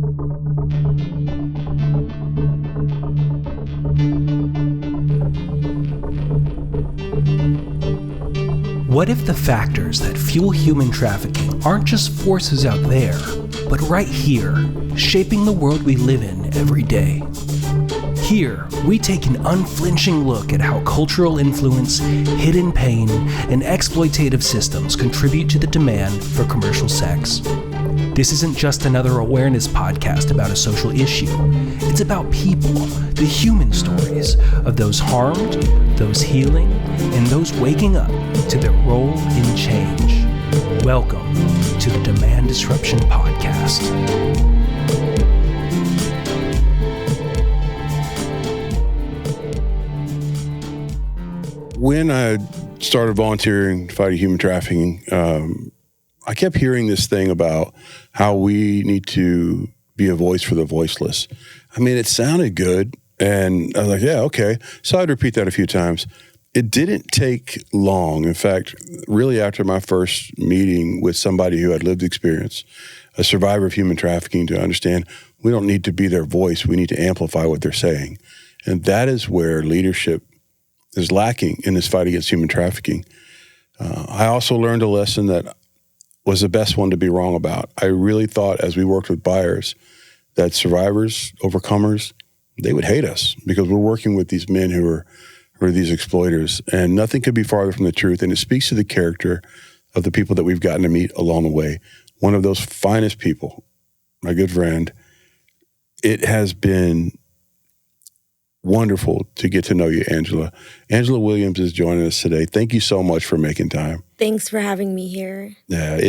What if the factors that fuel human trafficking aren't just forces out there, but right here, shaping the world we live in every day? Here, we take an unflinching look at how cultural influence, hidden pain, and exploitative systems contribute to the demand for commercial sex. This isn't just another awareness podcast about a social issue. It's about people, the human stories of those harmed, those healing, and those waking up to their role in change. Welcome to the Demand Disruption Podcast. When I started volunteering fighting human trafficking, I kept hearing this thing about how we need to be a voice for the voiceless. I mean, it sounded good, and I was like, yeah, okay. So I'd repeat that a few times. It didn't take long. In fact, really after my first meeting with somebody who had lived experience, a survivor of human trafficking, to understand we don't need to be their voice, we need to amplify what they're saying. And that is where leadership is lacking in this fight against human trafficking. I also learned a lesson that was the best one to be wrong about. I really thought as we worked with buyers that survivors, overcomers, they would hate us because we're working with these men who are these exploiters, and nothing could be farther from the truth. And it speaks to the character of the people that we've gotten to meet along the way. One of those finest people, my good friend. It has been wonderful to get to know you, Angela. Angela Williams is joining us today. Thank you so much for making time. Thanks for having me here. Yeah,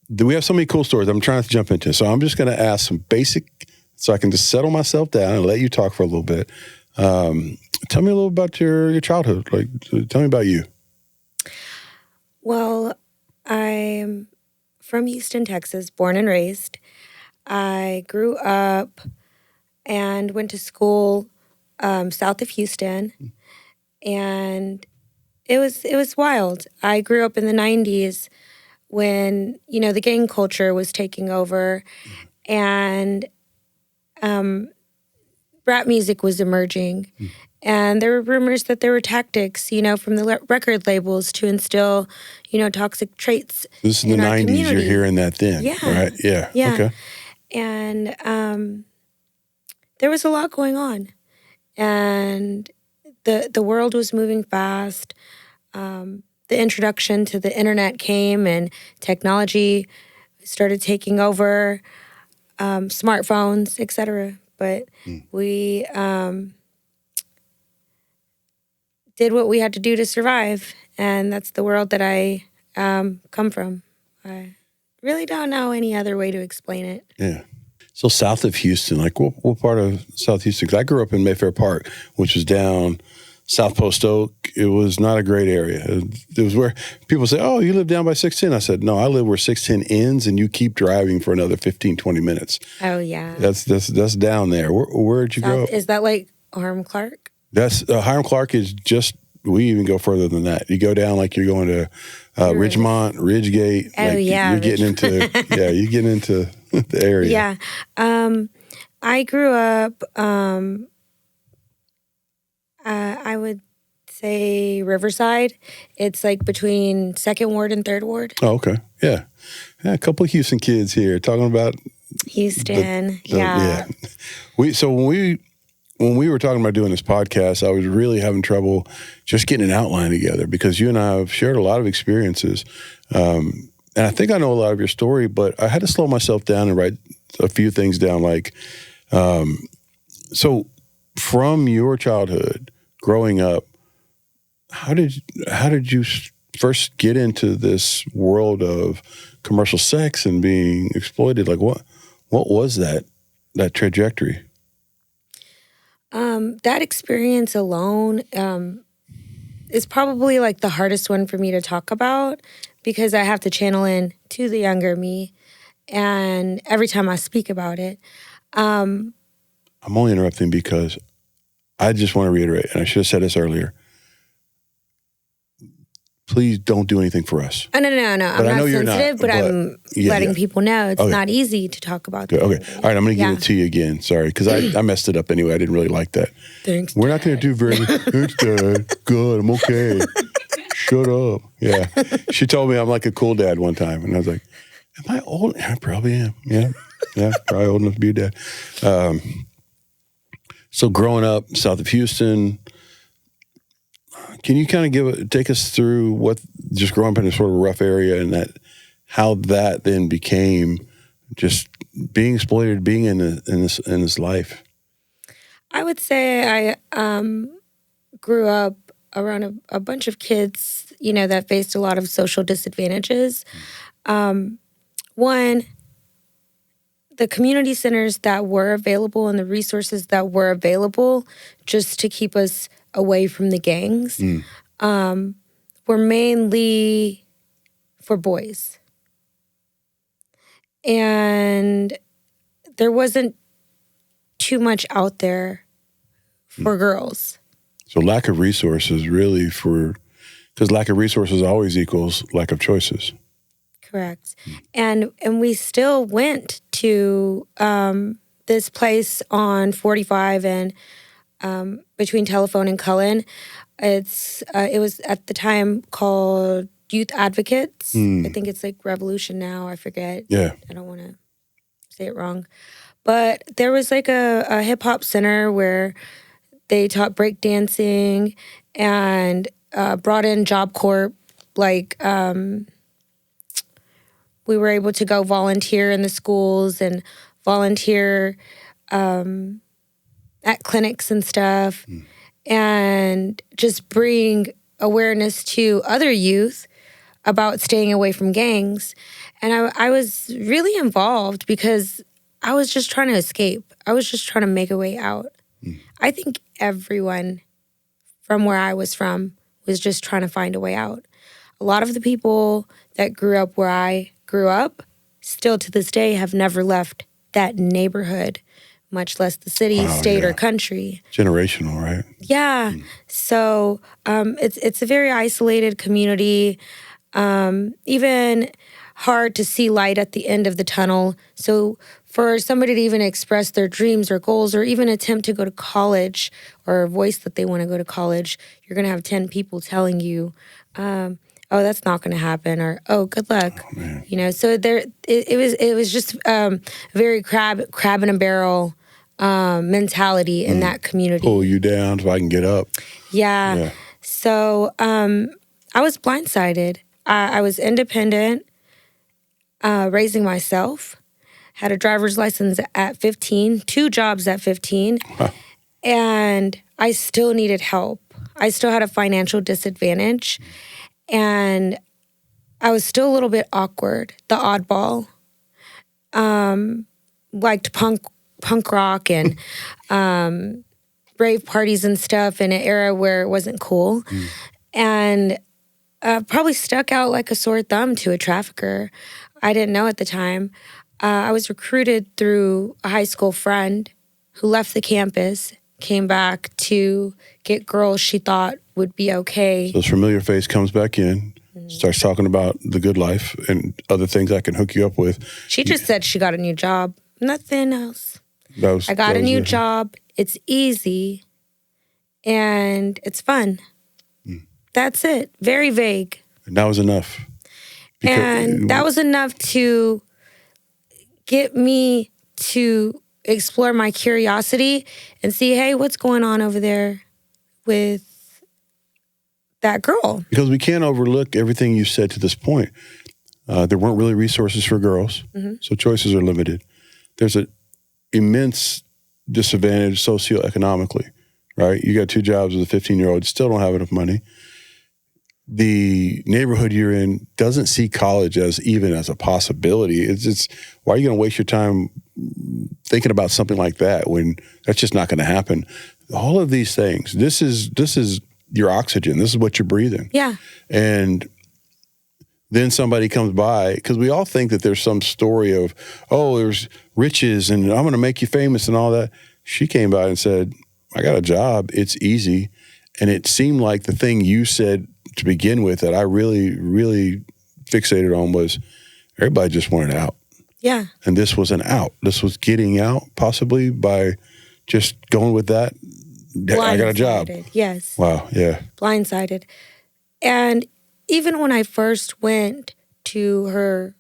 we have so many cool stories I'm trying to jump into. So I'm just going to ask some basic, so I can just settle myself down and let you talk for a little bit. Tell me a little about your childhood. Tell me about you. Well, I'm from Houston, Texas, born and raised. I grew up and went to school south of Houston, and it was wild. I grew up in the 90s when, the gang culture was taking over, and rap music was emerging. And there were rumors that there were tactics, from the record labels to instill, toxic traits. This is in the 90s, community. You're hearing that then, right? Yeah. Okay. And there was a lot going on. And the world was moving fast. The introduction to the internet came and technology started taking over, smartphones, et cetera. But we did what we had to do to survive. And that's the world that I come from. I really don't know any other way to explain it. Yeah. So south of Houston, what part of South Houston? Because I grew up in Mayfair Park, which was down South Post Oak. It was not a great area. It was where people say, oh, you live down by 610. I said, no, I live where 610 ends and you keep driving for another 15, 20 minutes. Oh, yeah. That's down there. Where'd you grow up? Is that like Hiram Clark? That's Hiram Clark is just, we even go further than that. You go down like you're going to Ridgemont, Ridgegate. Oh, yeah. You're getting into, you're getting into the area. Yeah. I grew up, I would say Riverside. It's like between 2nd Ward and 3rd Ward. Oh, okay. Yeah. A couple of Houston kids here talking about Houston. Yeah. When we were talking about doing this podcast, I was really having trouble just getting an outline together because you and I have shared a lot of experiences. And I think I know a lot of your story, but I had to slow myself down and write a few things down. So from your childhood, growing up, how did you first get into this world of commercial sex and being exploited? What was that trajectory? That experience alone is probably the hardest one for me to talk about because I have to channel in to the younger me, and every time I speak about it. I'm only interrupting because I just want to reiterate, and I should have said this earlier. please don't do anything for us. Oh, no. I'm But I not know you're sensitive, not, but I'm letting people know it's not easy to talk about that. Okay. All right, I'm going to give it to you again. Sorry, because I messed it up anyway. I didn't really like that. Thanks, We're not going to do very good. Thanks, Dad. Good. I'm okay. Shut up. Yeah. She told me I'm like a cool dad one time. And I was like, am I old? I probably am. Yeah. Yeah. Probably old enough to be a dad. So growing up south of Houston, can you kind of take us through what just growing up in a sort of rough area and how that then became just being exploited, being in this life? I would say I grew up around a bunch of kids, that faced a lot of social disadvantages. One, the community centers that were available and the resources that were available just to keep us away from the gangs were mainly for boys. And there wasn't too much out there for girls. So lack of resources really because lack of resources always equals lack of choices. Correct. And we still went to this place on 45 and between Telephone and Cullen. It was at the time called Youth Advocates. I think it's like Revolution now. I forget. Yeah. I don't want to say it wrong. But there was like a hip hop center where they taught breakdancing and brought in Job Corps. Like we were able to go volunteer in the schools and volunteer at clinics and stuff and just bring awareness to other youth about staying away from gangs. And I was really involved because I was just trying to escape. I was just trying to make a way out. I think everyone from where I was from was just trying to find a way out. A lot of the people that grew up where I grew up still to this day have never left that neighborhood, much less the city, state, or country. Generational, right? Yeah. So it's a very isolated community, even hard to see light at the end of the tunnel. So for somebody to even express their dreams or goals or even attempt to go to college or voice that they want to go to college, you're going to have 10 people telling you, oh, that's not going to happen, or, oh, good luck. Oh, so it was just a very crab in a barrel mentality in that community. Pull you down so I can get up. Yeah. So I was blindsided. I was independent, raising myself, had a driver's license at 15, 2 jobs at 15, and I still needed help. I still had a financial disadvantage, and I was still a little bit awkward, the oddball. Liked punk rock and rave parties and stuff in an era where it wasn't cool. And probably stuck out like a sore thumb to a trafficker. I didn't know at the time. I was recruited through a high school friend who left the campus, came back to get girls she thought would be okay. So this familiar face comes back in, starts talking about the good life and other things I can hook you up with. She just said she got a new job. Nothing else. I got a new job. It's easy. And it's fun. That's it. Very vague. And that was enough. And that was enough to get me to explore my curiosity and see, hey, what's going on over there with that girl? Because we can't overlook everything you said to this point. There weren't really resources for girls, so choices are limited. There's an immense disadvantage socioeconomically, right? You got 2 jobs as a 15-year-old, you still don't have enough money. The neighborhood you're in doesn't see college as a possibility. It's why are you going to waste your time thinking about something like that when that's just not going to happen? All of these things, this is your oxygen. This is what you're breathing. Yeah. And then somebody comes by, because we all think that there's some story of, oh, there's riches and I'm going to make you famous and all that. She came by and said, I got a job. It's easy. And it seemed like the thing you said to begin with that I really, really fixated on was everybody just wanted out. Yeah. And this was an out. This was getting out possibly by just going with that. I got a job. Yes. Wow. Yeah. Blindsided. And even when I first went to her,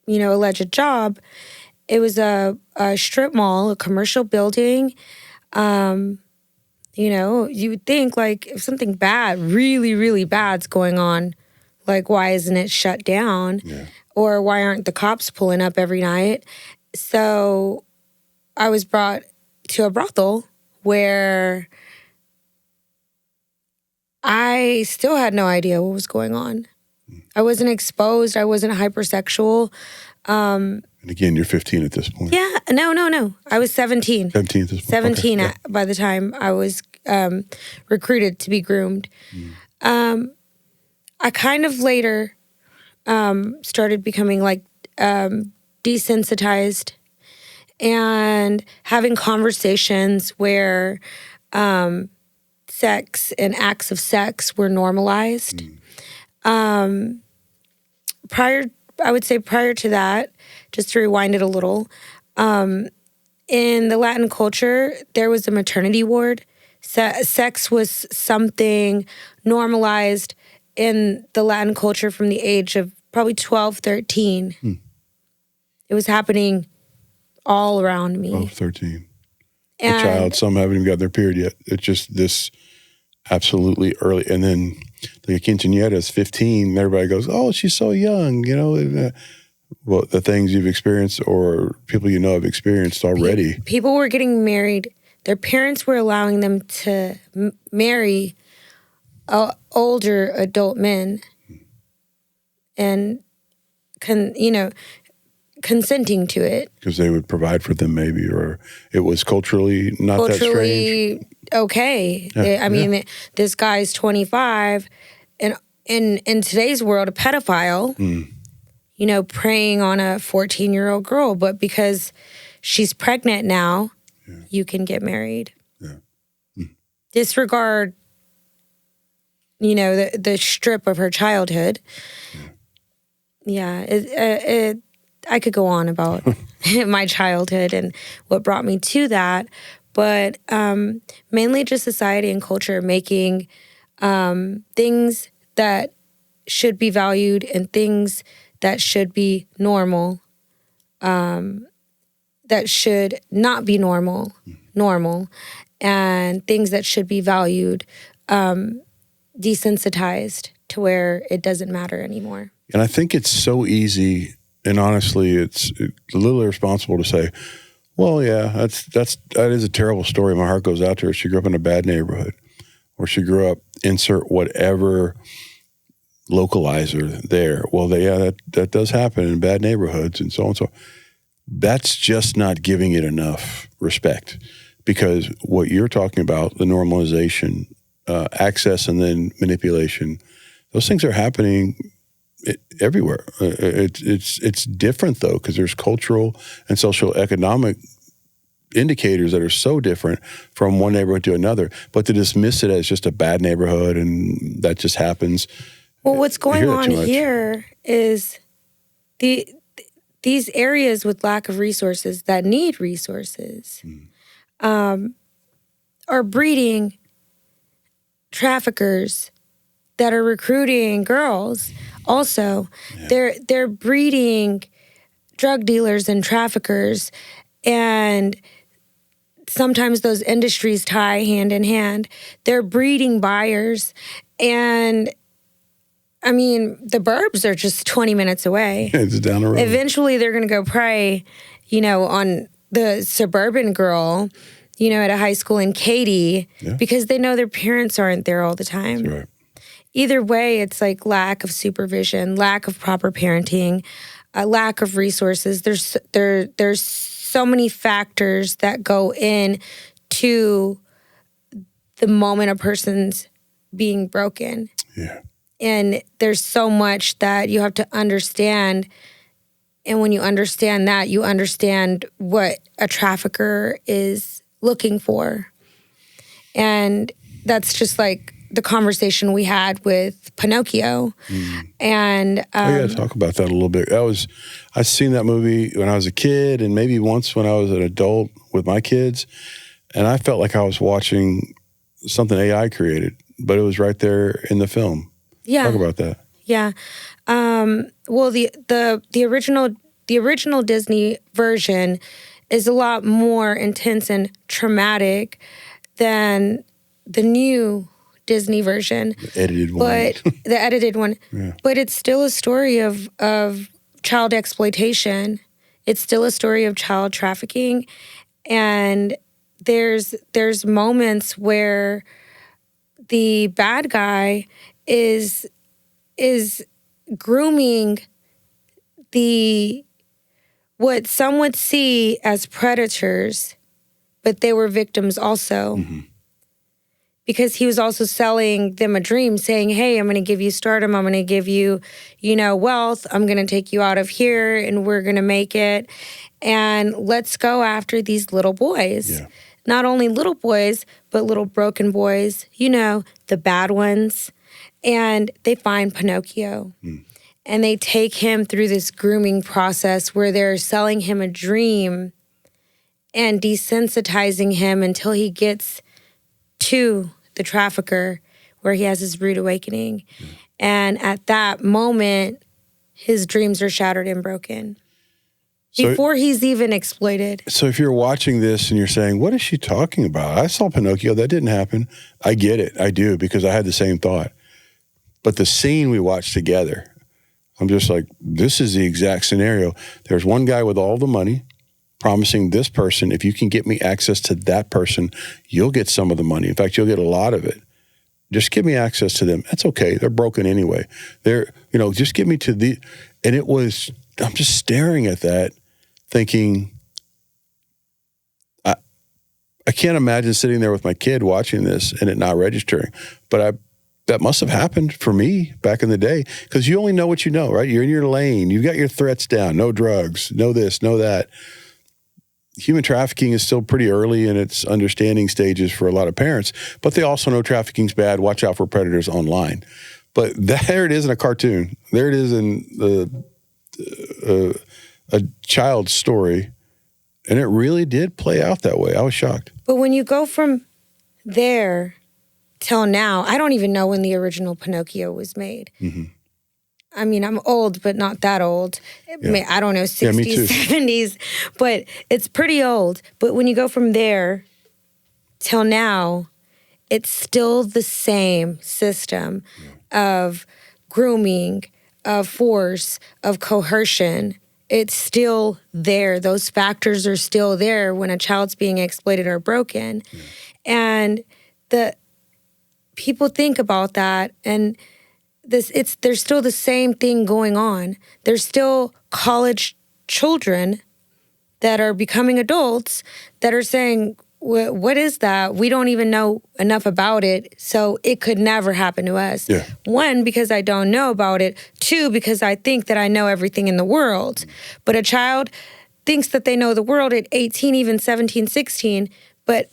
alleged job, it was a strip mall, a commercial building. You would think like if something bad, really, really bad's going on, like why isn't it shut down? Yeah. Or why aren't the cops pulling up every night? So I was brought to a brothel where I still had no idea what was going on. I wasn't exposed. I wasn't hypersexual. And again, you're 15 at this point. Yeah. No. I was 17. 17 at this point. 17 Okay. by the time I was recruited to be groomed. I kind of later started becoming like desensitized and having conversations where sex and acts of sex were normalized. I would say prior to that, just to rewind it a little, in the Latin culture, there was a maternity ward. Sex was something normalized in the Latin culture from the age of probably 12, 13. It was happening all around me. 12, 13. And A child, some haven't even got their period yet. It's just this absolutely early. And then the quinceañera is 15, and everybody goes, oh, she's so young, well, the things you've experienced or people have experienced already. People were getting married. Their parents were allowing them to marry older adult men and, consenting to it. Because they would provide for them maybe, or it was culturally not that strange. Okay. Yeah. This guy's 25, and in today's world, a pedophile, preying on a 14-year-old girl, but because she's pregnant now, you can get married. Yeah. Disregard, the strip of her childhood. Yeah, I could go on about my childhood and what brought me to that, but mainly just society and culture making things that should be valued and things that should be normal, that should not be normal, and things that should be valued, desensitized to where it doesn't matter anymore. And I think it's so easy, and honestly, it's a little irresponsible to say, well, yeah, that is a terrible story. My heart goes out to her. She grew up in a bad neighborhood, or she grew up, insert whatever localizer there. Well, that does happen in bad neighborhoods and so on and so on. That's just not giving it enough respect, because what you're talking about, the normalization, access, and then manipulation, those things are happening everywhere. It's different though, because there's cultural and social economic indicators that are so different from one neighborhood to another. But to dismiss it as just a bad neighborhood and that just happens. Well, what's going on here is these areas with lack of resources that need resources are breeding traffickers that are recruiting girls. Also, they're breeding drug dealers and traffickers, and sometimes those industries tie hand in hand. They're breeding buyers, and the burbs are just 20 minutes away. It's down the road. Eventually, they're going to go prey, on the suburban girl, at a high school in Katy, because they know their parents aren't there all the time. That's right. Either way, it's like lack of supervision, lack of proper parenting, lack of resources. There's so many factors that go in to the moment a person's being broken. Yeah. And there's so much that you have to understand. And when you understand that, you understand what a trafficker is looking for. And that's just like the conversation we had with Pinocchio. And talk about that a little bit. I've seen that movie when I was a kid and maybe once when I was an adult with my kids, and I felt like I was watching something AI created, but it was right there in the film. Yeah. Talk about that. Yeah. Well, the original Disney version is a lot more intense and traumatic than the new Disney version. The edited one. But the edited one. Yeah. But it's still a story of child exploitation. It's still a story of child trafficking. And there's moments where the bad guy is grooming what some would see as predators, but they were victims also. Because he was also selling them a dream, saying, hey, I'm going to give you stardom, I'm going to give you, wealth, I'm going to take you out of here, and we're going to make it. And let's go after these little boys. Yeah. Not only little boys, but little broken boys, the bad ones. And they find Pinocchio. And they take him through this grooming process where they're selling him a dream and desensitizing him until he gets to the trafficker where he has his rude awakening. And at that moment, his dreams are shattered and broken before he's even exploited. So if you're watching this and you're saying, what is she talking about? I saw Pinocchio. That didn't happen. I get it. I do, because I had the same thought. But the scene we watched together, I'm just like, this is the exact scenario. There's one guy with all the money promising this person, if you can get me access to that person, you'll get some of the money. In fact, you'll get a lot of it. Just give me access to them. That's okay. They're broken anyway. Just get me to the, and I'm just staring at that thinking, I can't imagine sitting there with my kid watching this and it not registering. But that must have happened for me back in the day, because you only know what you know, right? You're in your lane. You've got your threats down. No drugs, no this, no that. Human trafficking is still pretty early in its understanding stages for a lot of parents, but they also know trafficking's bad. Watch out for predators online. But there it is in a cartoon. There it is in a child's story, and it really did play out that way. I was shocked. But when you go from there till now, I don't even know when the original Pinocchio was made. I mean, I'm old, but not that old. Yeah. I don't know, 60s, me too. 70s, but it's pretty old. But when you go from there till now, it's still the same system of grooming, of force, of coercion. It's still there. Those factors are still there when a child's being exploited or broken. And the people think about that, and there's still the same thing going on. There's still college children that are becoming adults that are saying, what is that? We don't even know enough about it, so it could never happen to us. Yeah. One, because I don't know about it. Two, because I think that I know everything in the world. But a child thinks that they know the world at 18, even 17, 16, but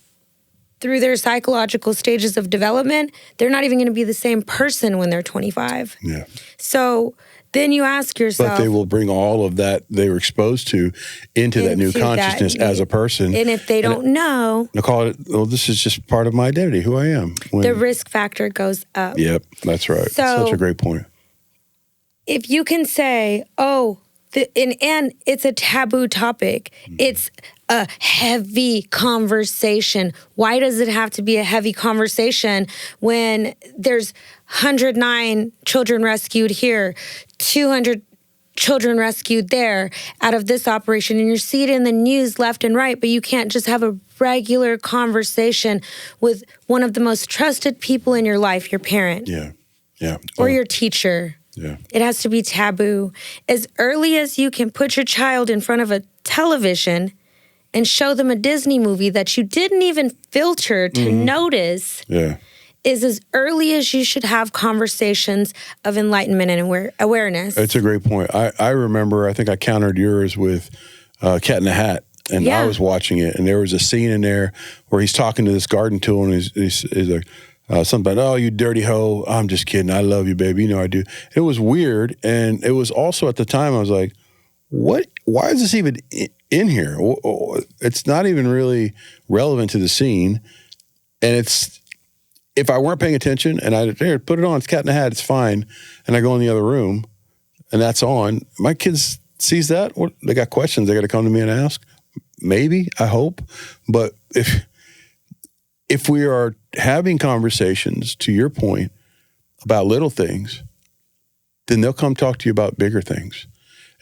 through their psychological stages of development, they're not even going to be the same person when they're 25. Yeah. So then you ask yourself... But they will bring all of that they were exposed to into that new consciousness as a person. And if they don't know... They'll call it, well, this is just part of my identity, who I am. The risk factor goes up. Yep, that's right. So, such a great point. If you can say, and it's a taboo topic. It's a heavy conversation. Why does it have to be a heavy conversation when there's 109 children rescued here, 200 children rescued there out of this operation, and you see it in the news left and right, but you can't just have a regular conversation with one of the most trusted people in your life, your parent. Yeah. Or your teacher. Yeah. It has to be taboo. As early as you can put your child in front of a television and show them a Disney movie that you didn't even filter to notice is as early as you should have conversations of enlightenment and awareness. It's a great point. I remember, I think I countered yours with Cat in the Hat, and I was watching it, and there was a scene in there where he's talking to this garden tool, and he's like, Something about, oh, you dirty hoe. I'm just kidding. I love you, baby. You know I do. It was weird. And it was also at the time, I was like, what? Why is this even in here? It's not even really relevant to the scene. And it's, if I weren't paying attention and I, here, put it on, it's Cat in the Hat, it's fine. And I go in the other room and that's on. My kids sees that. What, they got questions they got to come to me and ask. Maybe, I hope. But if we are having conversations, to your point, about little things, then they'll come talk to you about bigger things.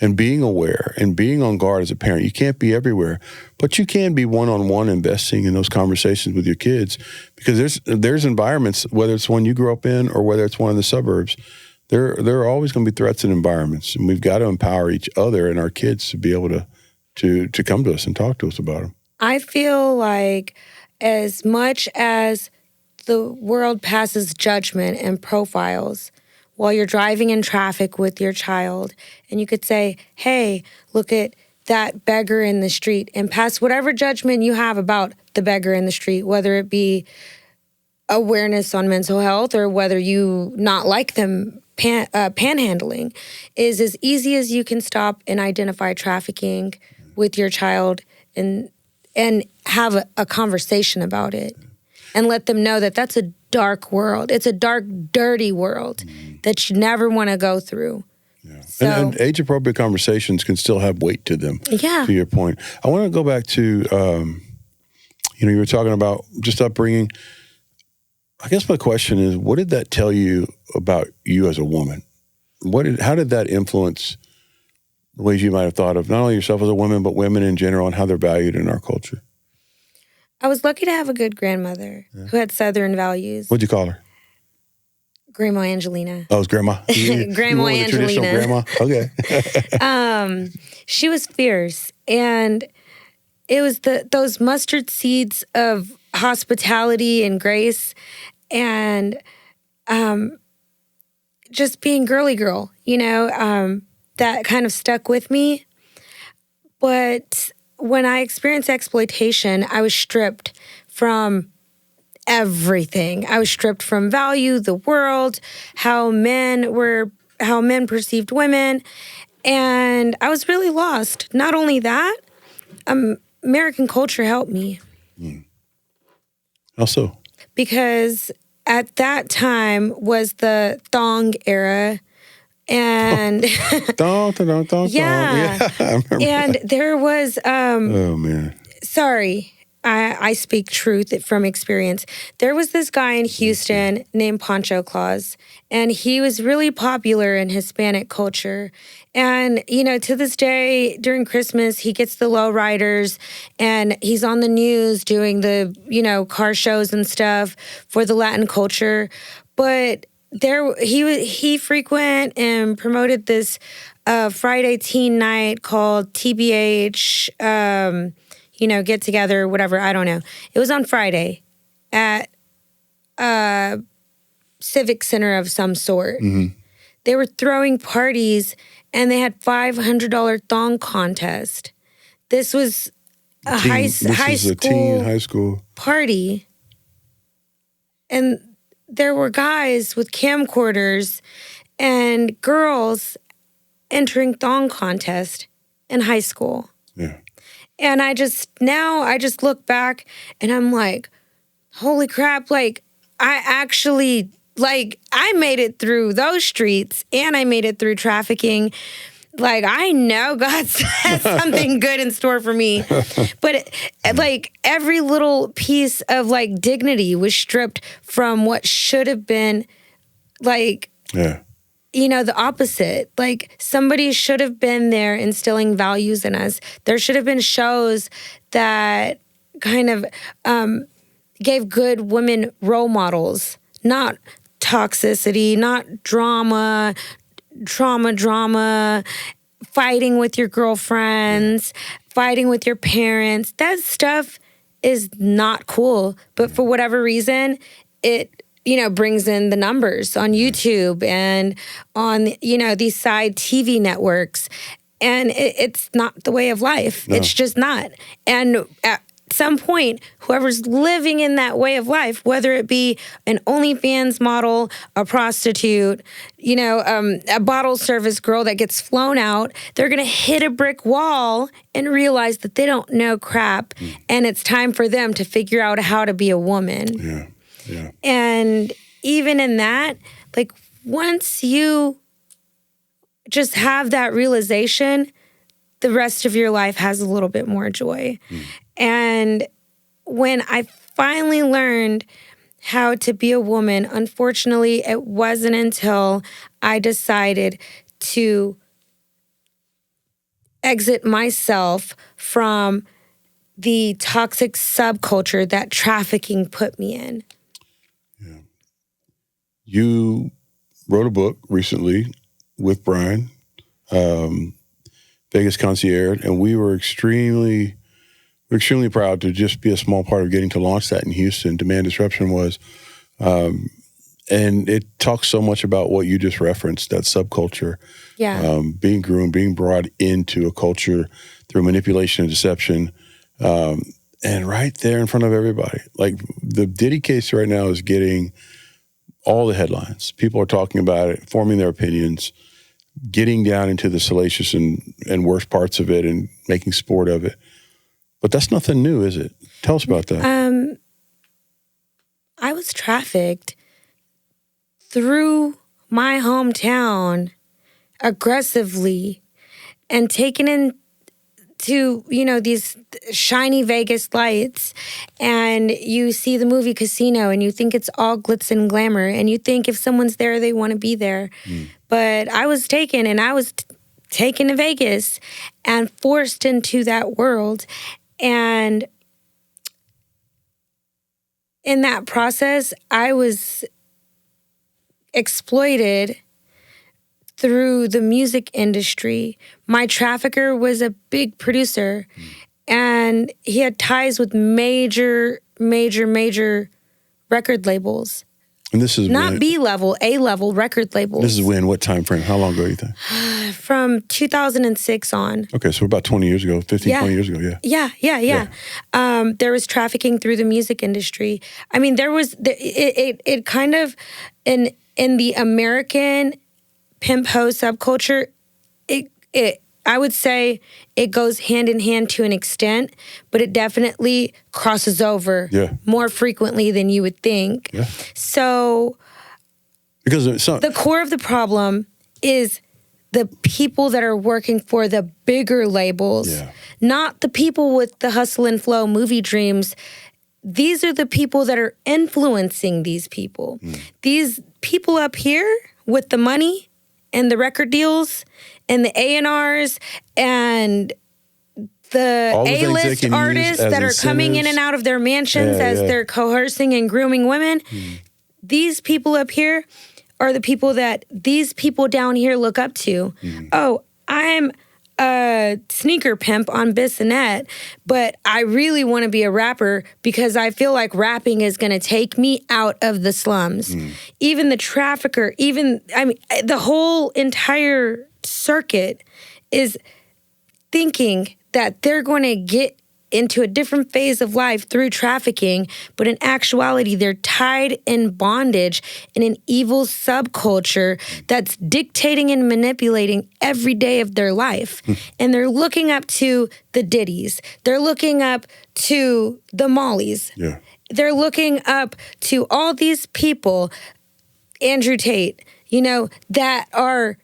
And being aware and being on guard as a parent. You can't be everywhere, but you can be one-on-one investing in those conversations with your kids, because there's environments, whether it's one you grew up in or whether it's one in the suburbs, there are always going to be threats in environments, and we've got to empower each other and our kids to be able to come to us and talk to us about them. I feel like as much as the world passes judgment and profiles while you're driving in traffic with your child, and you could say, hey, look at that beggar in the street, and pass whatever judgment you have about the beggar in the street, whether it be awareness on mental health or whether you not like them panhandling, is as easy as you can stop and identify trafficking with your child and have a conversation about it and let them know that that's a dark world. It's a dark, dirty world that you never want to go through. Yeah. So, and age-appropriate conversations can still have weight to them, yeah. To your point. I want to go back to, you were talking about just upbringing. I guess my question is, what did that tell you about you as a woman? How did that influence the ways you might have thought of not only yourself as a woman, but women in general and how they're valued in our culture? I was lucky to have a good grandmother who had Southern values. What'd you call her? Grandma Angelina. Oh, it was Grandma? Grandma Angelina. Grandma? Okay. She was fierce. And it was those mustard seeds of hospitality and grace and just being girly girl, that kind of stuck with me. But when I experienced exploitation, I was stripped from everything. I was stripped from value, the world, how men perceived women, and I was really lost. Not only that, American culture helped me. How so? Because at that time was the thong era. And thong, yeah, I remember. And there was oh man, sorry, I speak truth from experience. There was this guy in Houston named Poncho Claus, and he was really popular in Hispanic culture. And, to this day, during Christmas, he gets the lowriders, and he's on the news doing the, car shows and stuff for the Latin culture. But he frequent and promoted this Friday teen night called TBH, get together, whatever, I don't know. It was on Friday at a civic center of some sort. Mm-hmm. They were throwing parties and they had $500 thong contest. This was a high school party. And there were guys with camcorders and girls entering thong contest in high school. Yeah. And I just look back and I'm like, holy crap, like I made it through those streets and I made it through trafficking. Like, I know God has something good in store for me. But every little piece of dignity was stripped from what should have been the opposite. Like, somebody should have been there instilling values in us. There should have been shows that kind of gave good women role models, not toxicity, not drama, fighting with your girlfriends, fighting with your parents. That stuff is not cool. But for whatever reason, it, brings in the numbers on YouTube and on, these side TV networks. And it's not the way of life. No. It's just not. And some point, whoever's living in that way of life, whether it be an OnlyFans model, a prostitute, a bottle service girl that gets flown out, they're going to hit a brick wall and realize that they don't know crap. And it's time for them to figure out how to be a woman. Yeah. Yeah. And even in that, like, once you just have that realization, the rest of your life has a little bit more joy. And when I finally learned how to be a woman, unfortunately, it wasn't until I decided to exit myself from the toxic subculture that trafficking put me in. Yeah. You wrote a book recently with Brian, Vegas Concierge, and we were extremely proud to just be a small part of getting to launch that in Houston. Demand Disruption was, and it talks so much about what you just referenced, that subculture, being groomed, being brought into a culture through manipulation and deception, and right there in front of everybody. Like, the Diddy case right now is getting all the headlines. People are talking about it, forming their opinions, getting down into the salacious and worst parts of it and making sport of it. But that's nothing new, is it? Tell us about that. I was trafficked through my hometown aggressively and taken into, these shiny Vegas lights, and you see the movie Casino and you think it's all glitz and glamour, and you think if someone's there, they want to be there. But I was taken, and I was taken to Vegas and forced into that world. And in that process, I was exploited through the music industry. My trafficker was a big producer, and he had ties with major record labels. And this is not B-level, A-level record labels. This is when, what time frame? How long ago do you think? From 2006 on. Okay, so about 20 years ago, 15, 20 years ago, yeah. There was trafficking through the music industry. I mean, there was, it kind of, in the American pimp hoe subculture, I would say it goes hand in hand to an extent, but it definitely crosses over more frequently than you would think. Yeah. So, because the core of the problem is the people that are working for the bigger labels, not the people with the hustle and flow movie dreams. These are the people that are influencing these people. These people up here with the money and the record deals and the A&Rs and the A-list artists that are coming in and out of their mansions as they're coercing and grooming women. These people up here are the people that these people down here look up to. Oh, I'm a sneaker pimp on Bissonnette, but I really want to be a rapper because I feel like rapping is going to take me out of the slums. Even the trafficker, the whole entire circuit is thinking that they're going to get into a different phase of life through trafficking, but in actuality, they're tied in bondage in an evil subculture that's dictating and manipulating every day of their life. And they're looking up to the Diddies. They're looking up to the Mollys. They're looking up to all these people, Andrew Tate, that are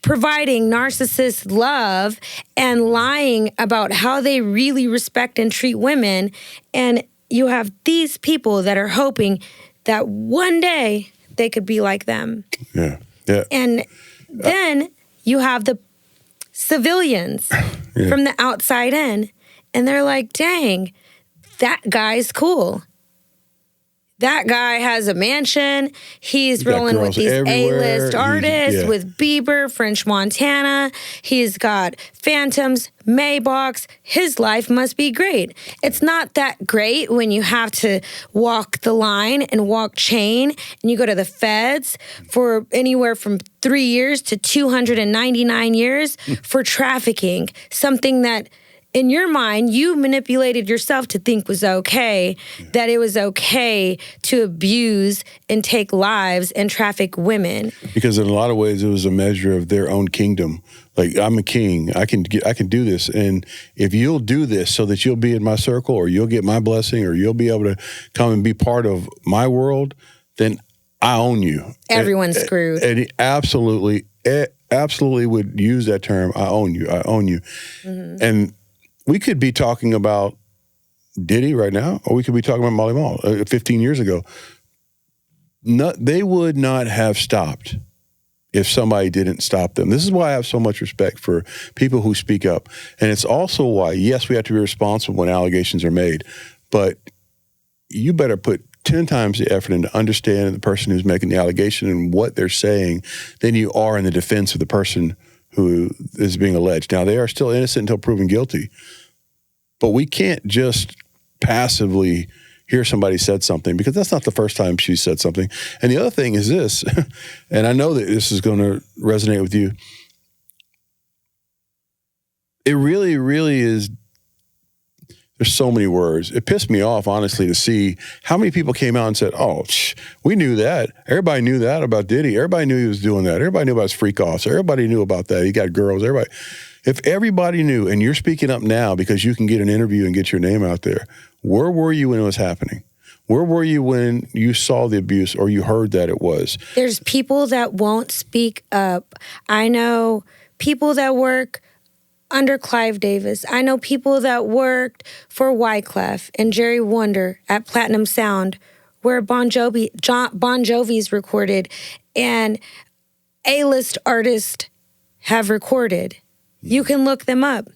providing narcissist love and lying about how they really respect and treat women. And you have these people that are hoping that one day they could be like them. And then you have the civilians from the outside in, and they're like, dang, that guy's cool. That guy has a mansion. He's rolling with these A-list artists, with Bieber, French Montana. He's got Phantoms, Maybachs. His life must be great. It's not that great when you have to walk the line and walk chain, and you go to the feds for anywhere from 3 years to 299 years for trafficking, something that in your mind, you manipulated yourself to think was okay, that it was okay to abuse and take lives and traffic women. Because in a lot of ways, it was a measure of their own kingdom. Like, I'm a king. I can do this. And if you'll do this so that you'll be in my circle, or you'll get my blessing, or you'll be able to come and be part of my world, then I own you. Everyone's screwed. And he absolutely would use that term, I own you, I own you. Mm-hmm. And we could be talking about Diddy right now, or we could be talking about Molly Mall 15 years ago. They would not have stopped if somebody didn't stop them. This is why I have so much respect for people who speak up. And it's also why, yes, we have to be responsible when allegations are made, but you better put 10 times the effort into understanding the person who's making the allegation and what they're saying than you are in the defense of the person who is being alleged. Now, they are still innocent until proven guilty, but we can't just passively hear somebody said something, because that's not the first time she said something. And the other thing is this, and I know that this is going to resonate with you. It really, really is. There's so many words. It pissed me off, honestly, to see how many people came out and said, oh, we knew that. Everybody knew that about Diddy. Everybody knew he was doing that. Everybody knew about his freak-offs. Everybody knew about that. He got girls. Everybody. If everybody knew, and you're speaking up now because you can get an interview and get your name out there, where were you when it was happening? Where were you when you saw the abuse or you heard that it was? There's people that won't speak up. I know people that work under Clive Davis. I know people that worked for Wyclef and Jerry Wonder at Platinum Sound, where Bon Jovi's recorded and A-list artists have recorded. You can look them up.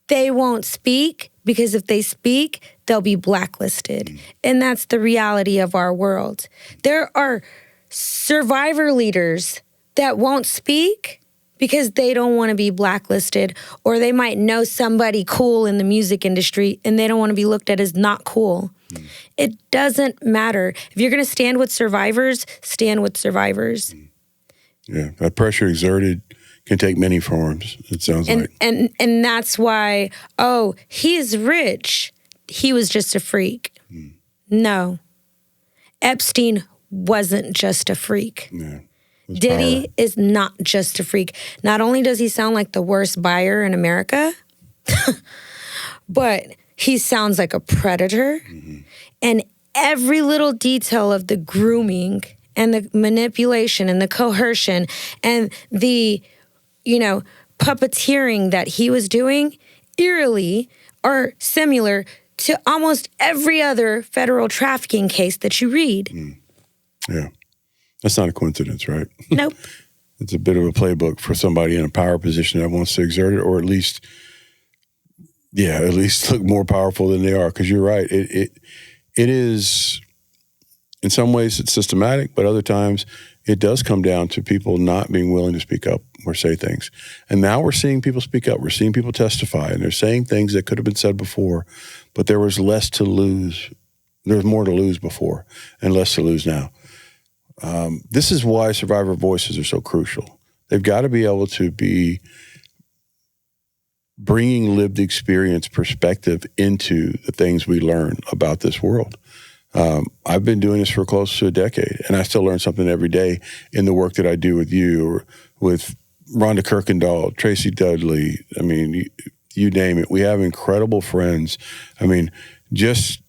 They won't speak, because if they speak, they'll be blacklisted. And that's the reality of our world. There are survivor leaders that won't speak because they don't want to be blacklisted, or they might know somebody cool in the music industry and they don't want to be looked at as not cool. It doesn't matter. If you're going to stand with survivors, stand with survivors. Yeah, that pressure exerted can take many forms, it sounds like. And that's why, oh, he's rich. He was just a freak. No. Epstein wasn't just a freak. Yeah. Diddy is not just a freak. Not only does he sound like the worst buyer in America, but he sounds like a predator. Mm-hmm. And every little detail of the grooming and the manipulation and the coercion and the, puppeteering that he was doing eerily are similar to almost every other federal trafficking case that you read. Yeah. That's not a coincidence, right? Nope. It's a bit of a playbook for somebody in a power position that wants to exert it, or at least look more powerful than they are. Because you're right. It is, in some ways, it's systematic, but other times it does come down to people not being willing to speak up or say things. And now we're seeing people speak up. We're seeing people testify, and they're saying things that could have been said before, but there was less to lose. There was more to lose before and less to lose now. This is why survivor voices are so crucial. They've got to be able to be bringing lived experience perspective into the things we learn about this world. I've been doing this for close to a decade, and I still learn something every day in the work that I do with you, or with Rhonda Kirkendall, Tracy Dudley. I mean, you name it. We have incredible friends. I mean, just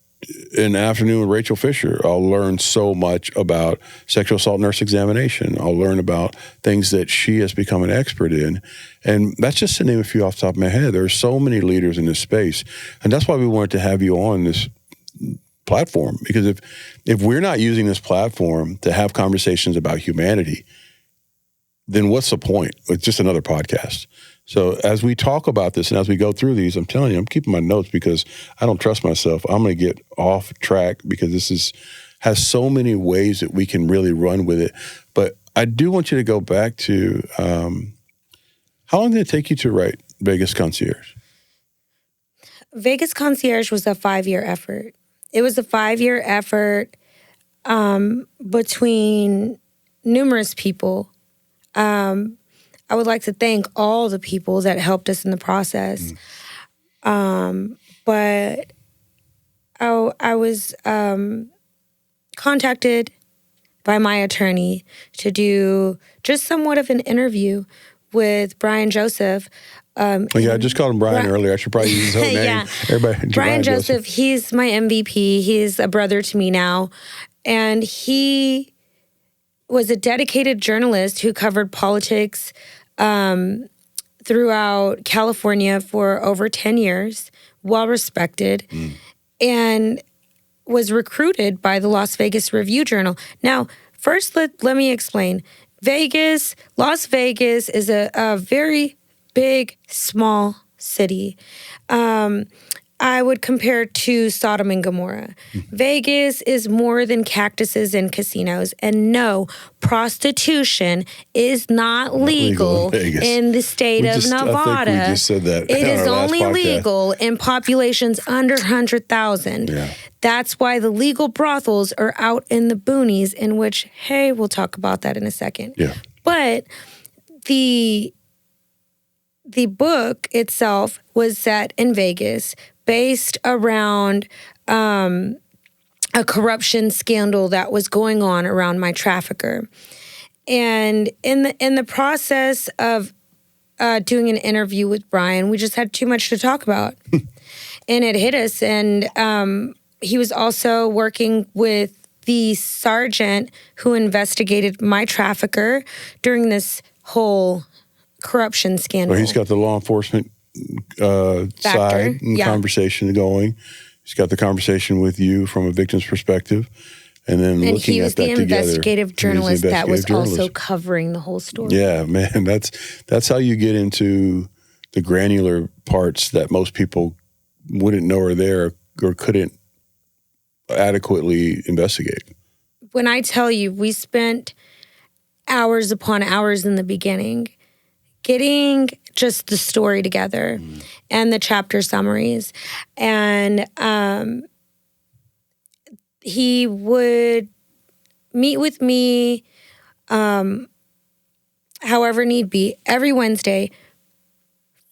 an afternoon with Rachel Fisher, I'll learn so much about sexual assault nurse examination. I'll learn about things that she has become an expert in. And that's just to name a few off the top of my head. There are so many leaders in this space. And that's why we wanted to have you on this platform. Because if we're not using this platform to have conversations about humanity, then what's the point? It's just another podcast. So as we talk about this and as we go through these, I'm telling you, I'm keeping my notes because I don't trust myself. I'm going to get off track because this has so many ways that we can really run with it. But I do want you to go back to, how long did it take you to write Vegas Concierge? Vegas Concierge was a 5-year effort. It was a 5-year effort between numerous people. I would like to thank all the people that helped us in the process. But I was contacted by my attorney to do just somewhat of an interview with Brian Joseph. I just called him Brian earlier. I should probably use his whole name. Yeah. Everybody, Brian Joseph, he's my MVP. He's a brother to me now. And he was a dedicated journalist who covered politics throughout California for over 10 years, well respected, and was recruited by the Las Vegas Review-Journal. Now, first, let me explain. Las Vegas is a very big, small city. I would compare it to Sodom and Gomorrah. Vegas is more than cactuses and casinos. And no, prostitution is not legal in the state of Nevada. I think we just said that. It is only legal in populations under 100,000. Yeah. That's why the legal brothels are out in the boonies, in which, hey, we'll talk about that in a second. Yeah. But the book itself was set in Vegas, based around a corruption scandal that was going on around my trafficker. And in the process of doing an interview with Brian, we just had too much to talk about. And it hit us. And he was also working with the sergeant who investigated my trafficker during this whole corruption scandal. Well, he's got the law enforcement side and conversation going. He's got the conversation with you from a victim's perspective, and then looking at that together. And he was the investigative journalist that was also covering the whole story. Yeah, man, that's how you get into the granular parts that most people wouldn't know are there or couldn't adequately investigate. When I tell you, we spent hours upon hours in the beginning getting just the story together and the chapter summaries. And he would meet with me however need be every Wednesday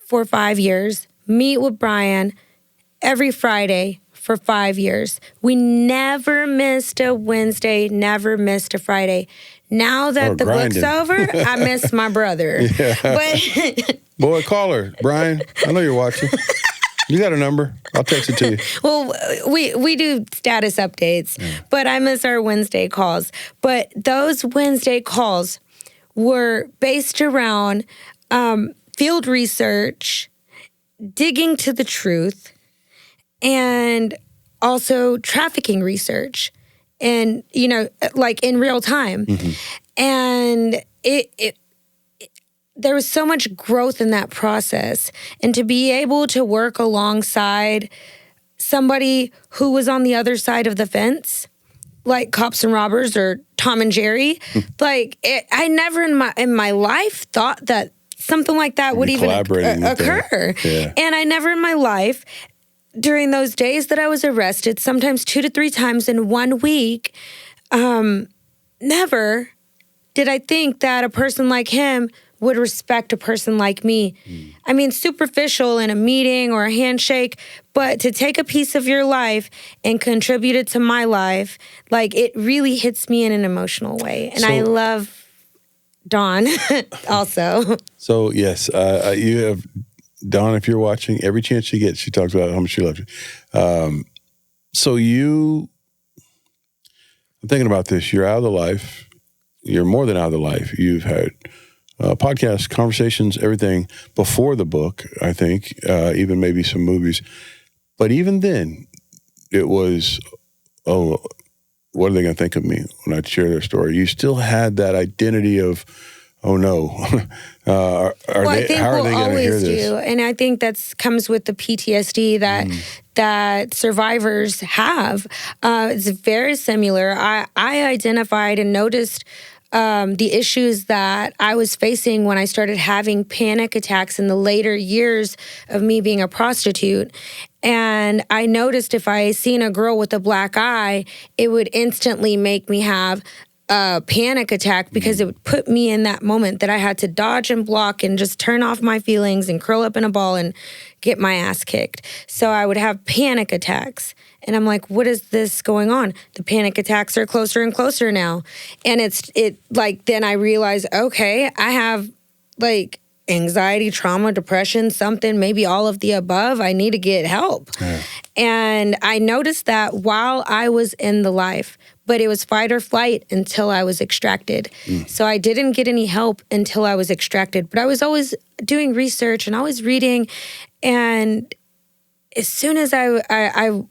for 5 years, meet with Brian every Friday for 5 years. We never missed a Wednesday, never missed a Friday. Now that the book's over, I miss my brother. Yeah. But boy, call her, Brian. I know you're watching. You got a number. I'll text it to you. Well, we do status updates, but I miss our Wednesday calls. But those Wednesday calls were based around field research, digging to the truth, and also trafficking research. And, like in real time. And there was so much growth in that process. And to be able to work alongside somebody who was on the other side of the fence, like Cops and Robbers or Tom and Jerry, I never in my life thought that something like that would even occur. Yeah. And I never in my life, during those days that I was arrested, sometimes 2 to 3 times in 1 week, never did I think that a person like him would respect a person like me. I mean, superficial in a meeting or a handshake, but to take a piece of your life and contribute it to my life, it really hits me in an emotional way. And I love Dawn also. So, yes, you have... Dawn, if you're watching, every chance she gets, she talks about how much she loves you. I'm thinking about this. You're out of the life. You're more than out of the life. You've had podcasts, conversations, everything before the book, I think, even maybe some movies. But even then, it was, what are they going to think of me when I share their story? You still had that identity of, oh no, how are they going to hear this? And I think that comes with the PTSD that survivors have. It's very similar. I identified and noticed the issues that I was facing when I started having panic attacks in the later years of me being a prostitute. And I noticed if I seen a girl with a black eye, it would instantly make me have a panic attack because it would put me in that moment that I had to dodge and block and just turn off my feelings and curl up in a ball and get my ass kicked. So I would have panic attacks. And I'm like, what is this going on? The panic attacks are closer and closer now. And then I realize, okay, I have like anxiety, trauma, depression, something, maybe all of the above. I need to get help. Yeah. And I noticed that while I was in the life, but it was fight or flight until I was extracted. So I didn't get any help until I was extracted. But I was always doing research and always reading. And as soon as I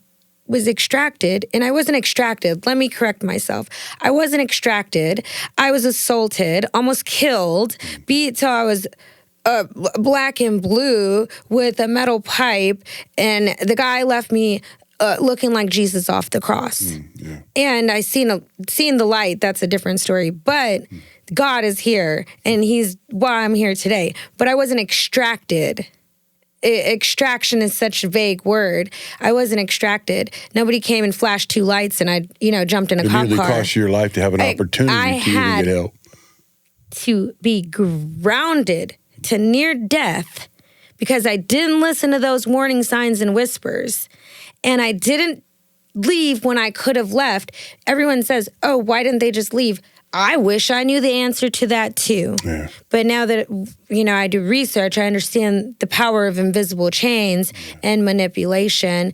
was extracted, and I wasn't extracted, let me correct myself. I wasn't extracted. I was assaulted, almost killed, beat till I was black and blue with a metal pipe. And the guy left me looking like Jesus off the cross. Yeah. And I seen the light. That's a different story. But God is here, and he's why I'm here today. But I wasn't extracted. Extraction is such a vague word. I wasn't extracted. Nobody came and flashed two lights, and I, jumped in a cop car. It nearly cost you your life to have an opportunity to even get help. To be grounded to near death because I didn't listen to those warning signs and whispers. And I didn't leave when I could have left. Everyone says, oh, why didn't they just leave? I wish I knew the answer to that too. Yeah. But now that, I do research, I understand the power of invisible chains and manipulation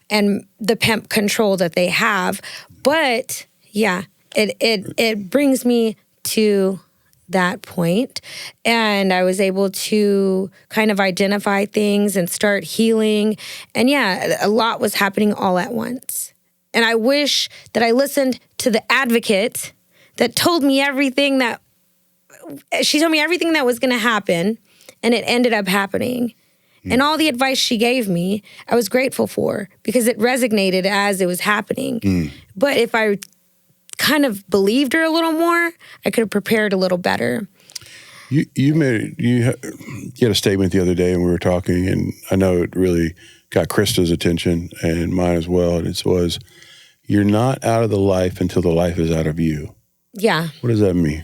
and the pimp control that they have. But yeah, it brings me to that point. And I was able to kind of identify things and start healing. And yeah, a lot was happening all at once. And I wish that I listened to the advocate that told me everything that was going to happen, and it ended up happening. And all the advice she gave me, I was grateful for because it resonated as it was happening. But if I kind of believed her a little more, I could have prepared a little better. You had a statement the other day, and we were talking, and I know it really got Krista's attention and mine as well. And it was, you're not out of the life until the life is out of you. Yeah. What does that mean?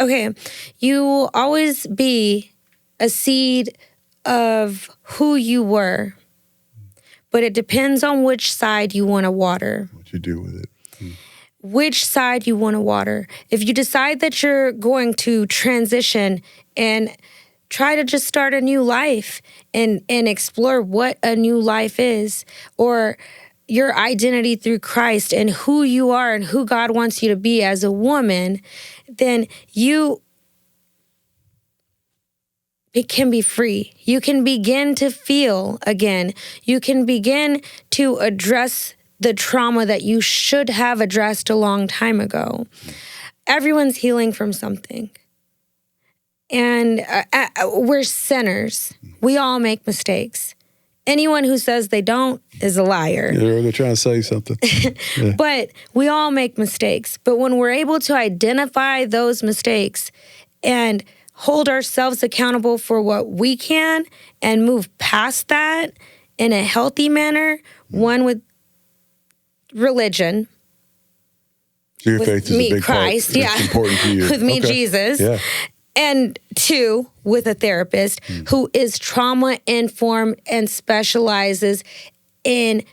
Okay. You will always be a seed of who you were, but it depends on which side you want to water. What you do with it. Which side you want to water. If you decide that you're going to transition and try to just start a new life and explore what a new life is, or your identity through Christ and who you are and who God wants you to be as a woman, then it can be free. You can begin to feel again. You can begin to address the trauma that you should have addressed a long time ago. Everyone's healing from something. And we're sinners. We all make mistakes. Anyone who says they don't is a liar. Yeah, they're trying to say something. Yeah. But we all make mistakes. But when we're able to identify those mistakes and hold ourselves accountable for what we can and move past that in a healthy manner, one with religion. So your faith is a big Christ, part. It's important to you. With me, Jesus. Yeah. And two, with a therapist who is trauma-informed and specializes in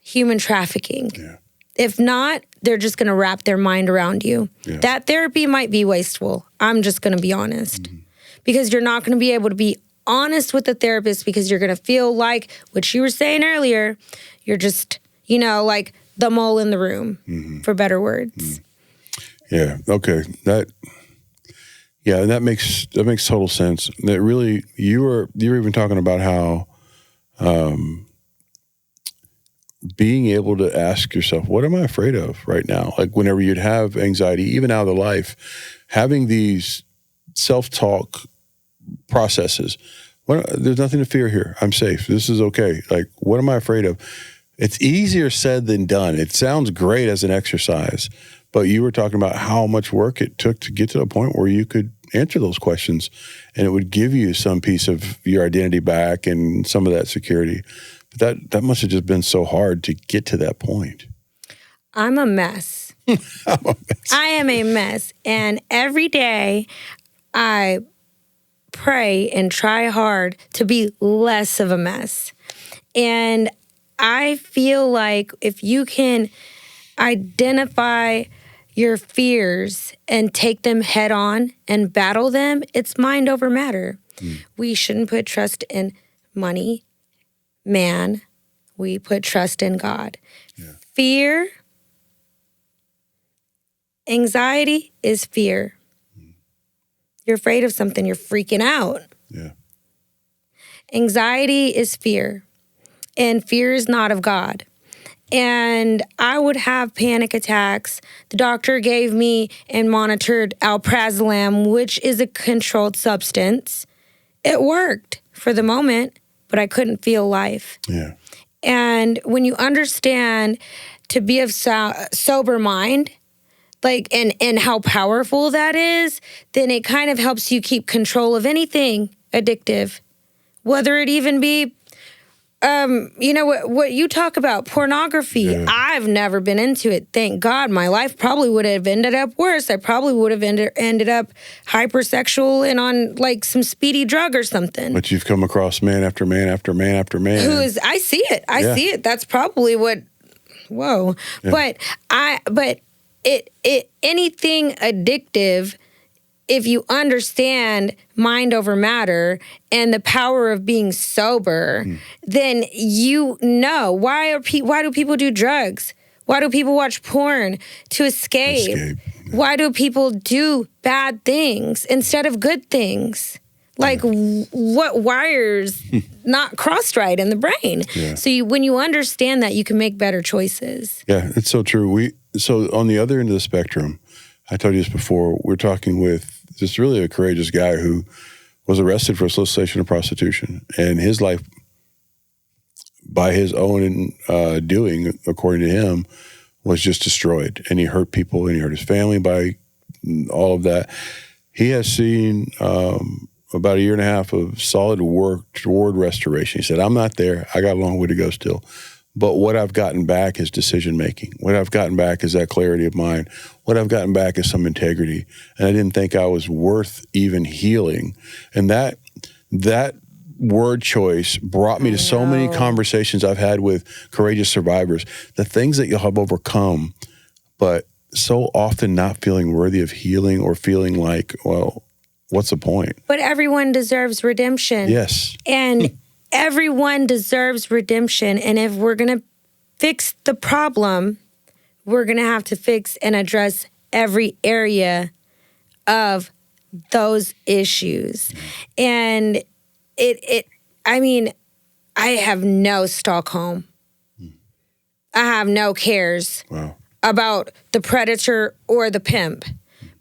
human trafficking. Yeah. If not, they're just going to wrap their mind around you. Yeah. That therapy might be wasteful. I'm just going to be honest. Because you're not going to be able to be honest with the therapist because you're going to feel like, what you were saying earlier, you're just, like the mole in the room, for better words. Yeah, okay. That makes total sense. That really, you were even talking about how being able to ask yourself, what am I afraid of right now? Like whenever you'd have anxiety, even out of the life, having these self-talk processes. There's nothing to fear here. I'm safe. This is okay. Like, what am I afraid of? It's easier said than done. It sounds great as an exercise, but you were talking about how much work it took to get to the point where you could answer those questions, and it would give you some piece of your identity back and some of that security. But that must have just been so hard to get to that point. I'm a mess. I am a mess. And every day I pray and try hard to be less of a mess. And I feel like if you can identify your fears and take them head on and battle them, it's mind over matter. We shouldn't put trust in money, man. We put trust in God. Yeah. Fear, anxiety is fear. You're afraid of something, you're freaking out. Yeah. Anxiety is fear, and fear is not of God. And I would have panic attacks. The doctor gave me and monitored alprazolam, which is a controlled substance. It worked for the moment, but I couldn't feel life. Yeah. And when you understand to be of sober mind, like, and how powerful that is, then it kind of helps you keep control of anything addictive, whether it even be, what you talk about, pornography. Yeah. I've never been into it. Thank God. My life probably would have ended up worse. I probably would have ended up hypersexual and on like some speedy drug or something. But you've come across man after man after man after man. I see it. I see it. That's probably what, whoa. Yeah. But anything addictive, if you understand mind over matter and the power of being sober, then you know why do people do drugs? Why do people watch porn? To escape. Yeah. Why do people do bad things instead of good things? Like what wires not crossed right in the brain? Yeah. So when you understand that, you can make better choices. Yeah, it's so true. So on the other end of the spectrum, I told you this before, we're talking with just really a courageous guy who was arrested for solicitation of prostitution. And his life, by his own doing, according to him, was just destroyed. And he hurt people and he hurt his family by all of that. He has seen about a year and a half of solid work toward restoration. He said, I'm not there. I got a long way to go still. But what I've gotten back is decision-making. What I've gotten back is that clarity of mind. What I've gotten back is some integrity. And I didn't think I was worth even healing. And that word choice brought me to so many conversations I've had with courageous survivors. The things that you'll have overcome, but so often not feeling worthy of healing or feeling like, well, what's the point? But everyone deserves redemption. Yes. And everyone deserves redemption. And if we're going to fix the problem, we're going to have to fix and address every area of those issues. And I have no Stockholm. I have no cares about the predator or the pimp.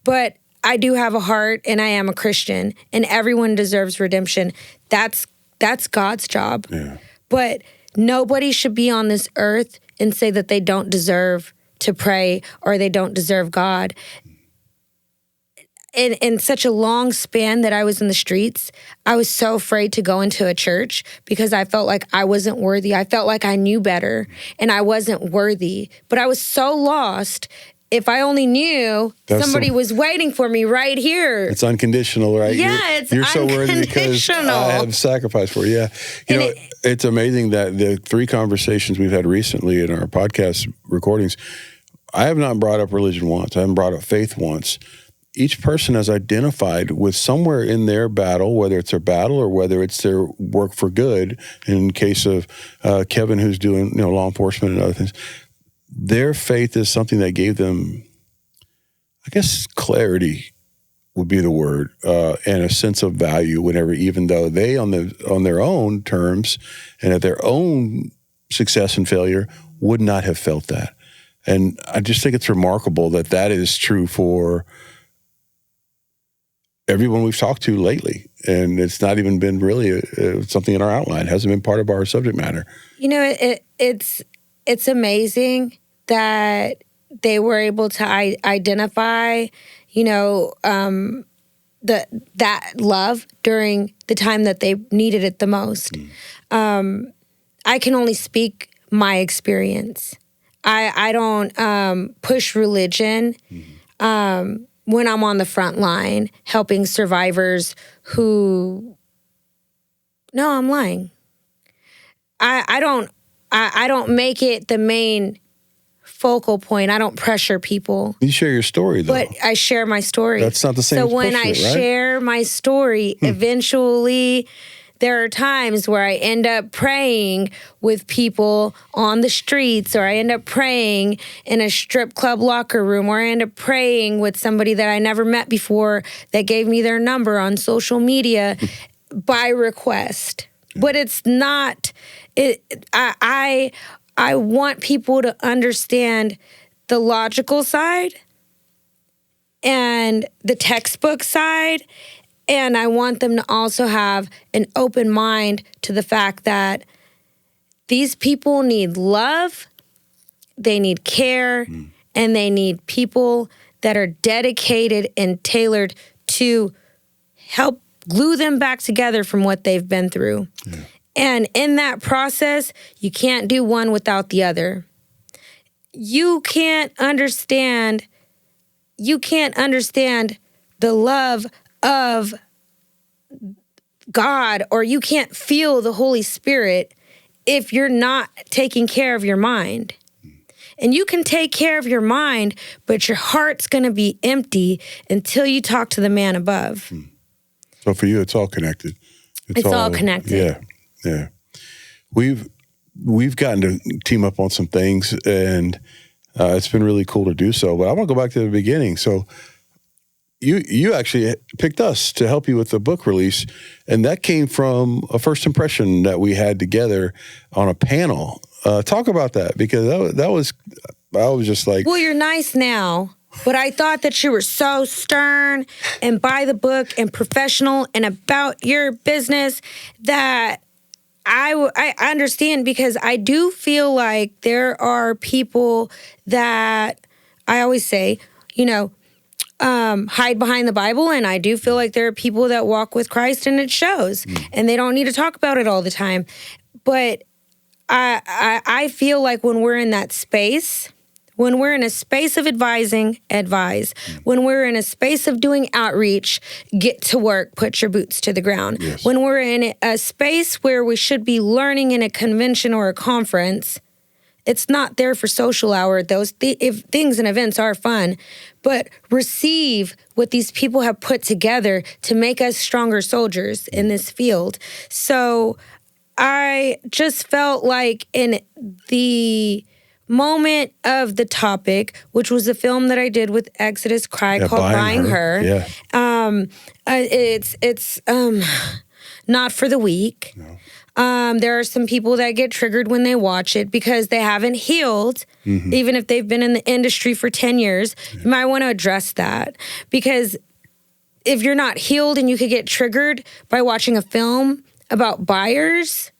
But I do have a heart and I am a Christian and everyone deserves redemption. That's God's job. Yeah. But nobody should be on this earth and say that they don't deserve to pray or they don't deserve God. In such a long span that I was in the streets, I was so afraid to go into a church because I felt like I wasn't worthy. I felt like I knew better and I wasn't worthy. But I was so lost. If I only knew somebody was waiting for me right here. It's unconditional, right? Yeah, you're so worthy because I have sacrificed for you. Yeah. It's amazing that the 3 conversations we've had recently in our podcast recordings, I have not brought up religion once. I haven't brought up faith once. Each person has identified with somewhere in their battle, whether it's their battle or whether it's their work for good. In case of Kevin, who's doing law enforcement and other things, their faith is something that gave them, I guess, clarity would be the word, and a sense of value. Even though they on their own terms and at their own success and failure would not have felt that. And I just think it's remarkable that is true for everyone we've talked to lately. And it's not even been really something in our outline. It hasn't been part of our subject matter. It's amazing that they were able to identify, that love during the time that they needed it the most. I can only speak my experience. I don't push religion when I'm on the front line helping survivors who. No, I'm lying. I don't make it the main focal point. I don't pressure people. You share your story, though. But I share my story. That's not the same So as when pushing I it, right? share my story, eventually there are times where I end up praying with people on the streets, or I end up praying in a strip club locker room, or I end up praying with somebody that I never met before that gave me their number on social media by request. But it's not, I want people to understand the logical side and the textbook side. And I want them to also have an open mind to the fact that these people need love, they need care, and they need people that are dedicated and tailored to help glue them back together from what they've been through. Yeah. And in that process, you can't do one without the other. You can't understand the love of God, or you can't feel the Holy Spirit if you're not taking care of your mind. And you can take care of your mind, but your heart's going to be empty until you talk to the man above. So for you, it's all connected. It's all connected. Yeah. We've gotten to team up on some things, and it's been really cool to do so. But I want to go back to the beginning. So you actually picked us to help you with the book release, and that came from a first impression that we had together on a panel. Talk about that, because I was just like, well, you're nice now. But I thought that you were so stern and by the book and professional and about your business that I understand, because I do feel like there are people that I always say, hide behind the Bible. And I do feel like there are people that walk with Christ and it shows, and they don't need to talk about it all the time. But I feel like when we're in that space, when we're in a space of advising, advise. When we're in a space of doing outreach, get to work, put your boots to the ground. Yes. When we're in a space where we should be learning in a convention or a conference, it's not there for social hour. Those if things and events are fun, but receive what these people have put together to make us stronger soldiers in this field. So I just felt like in the moment of the topic, which was a film that I did with Exodus Cry called Buying Her. Yeah. It's not for the weak. No. There are some people that get triggered when they watch it because they haven't healed, even if they've been in the industry for 10 years. Yeah. You might want to address that, because if you're not healed and you could get triggered by watching a film about buyers,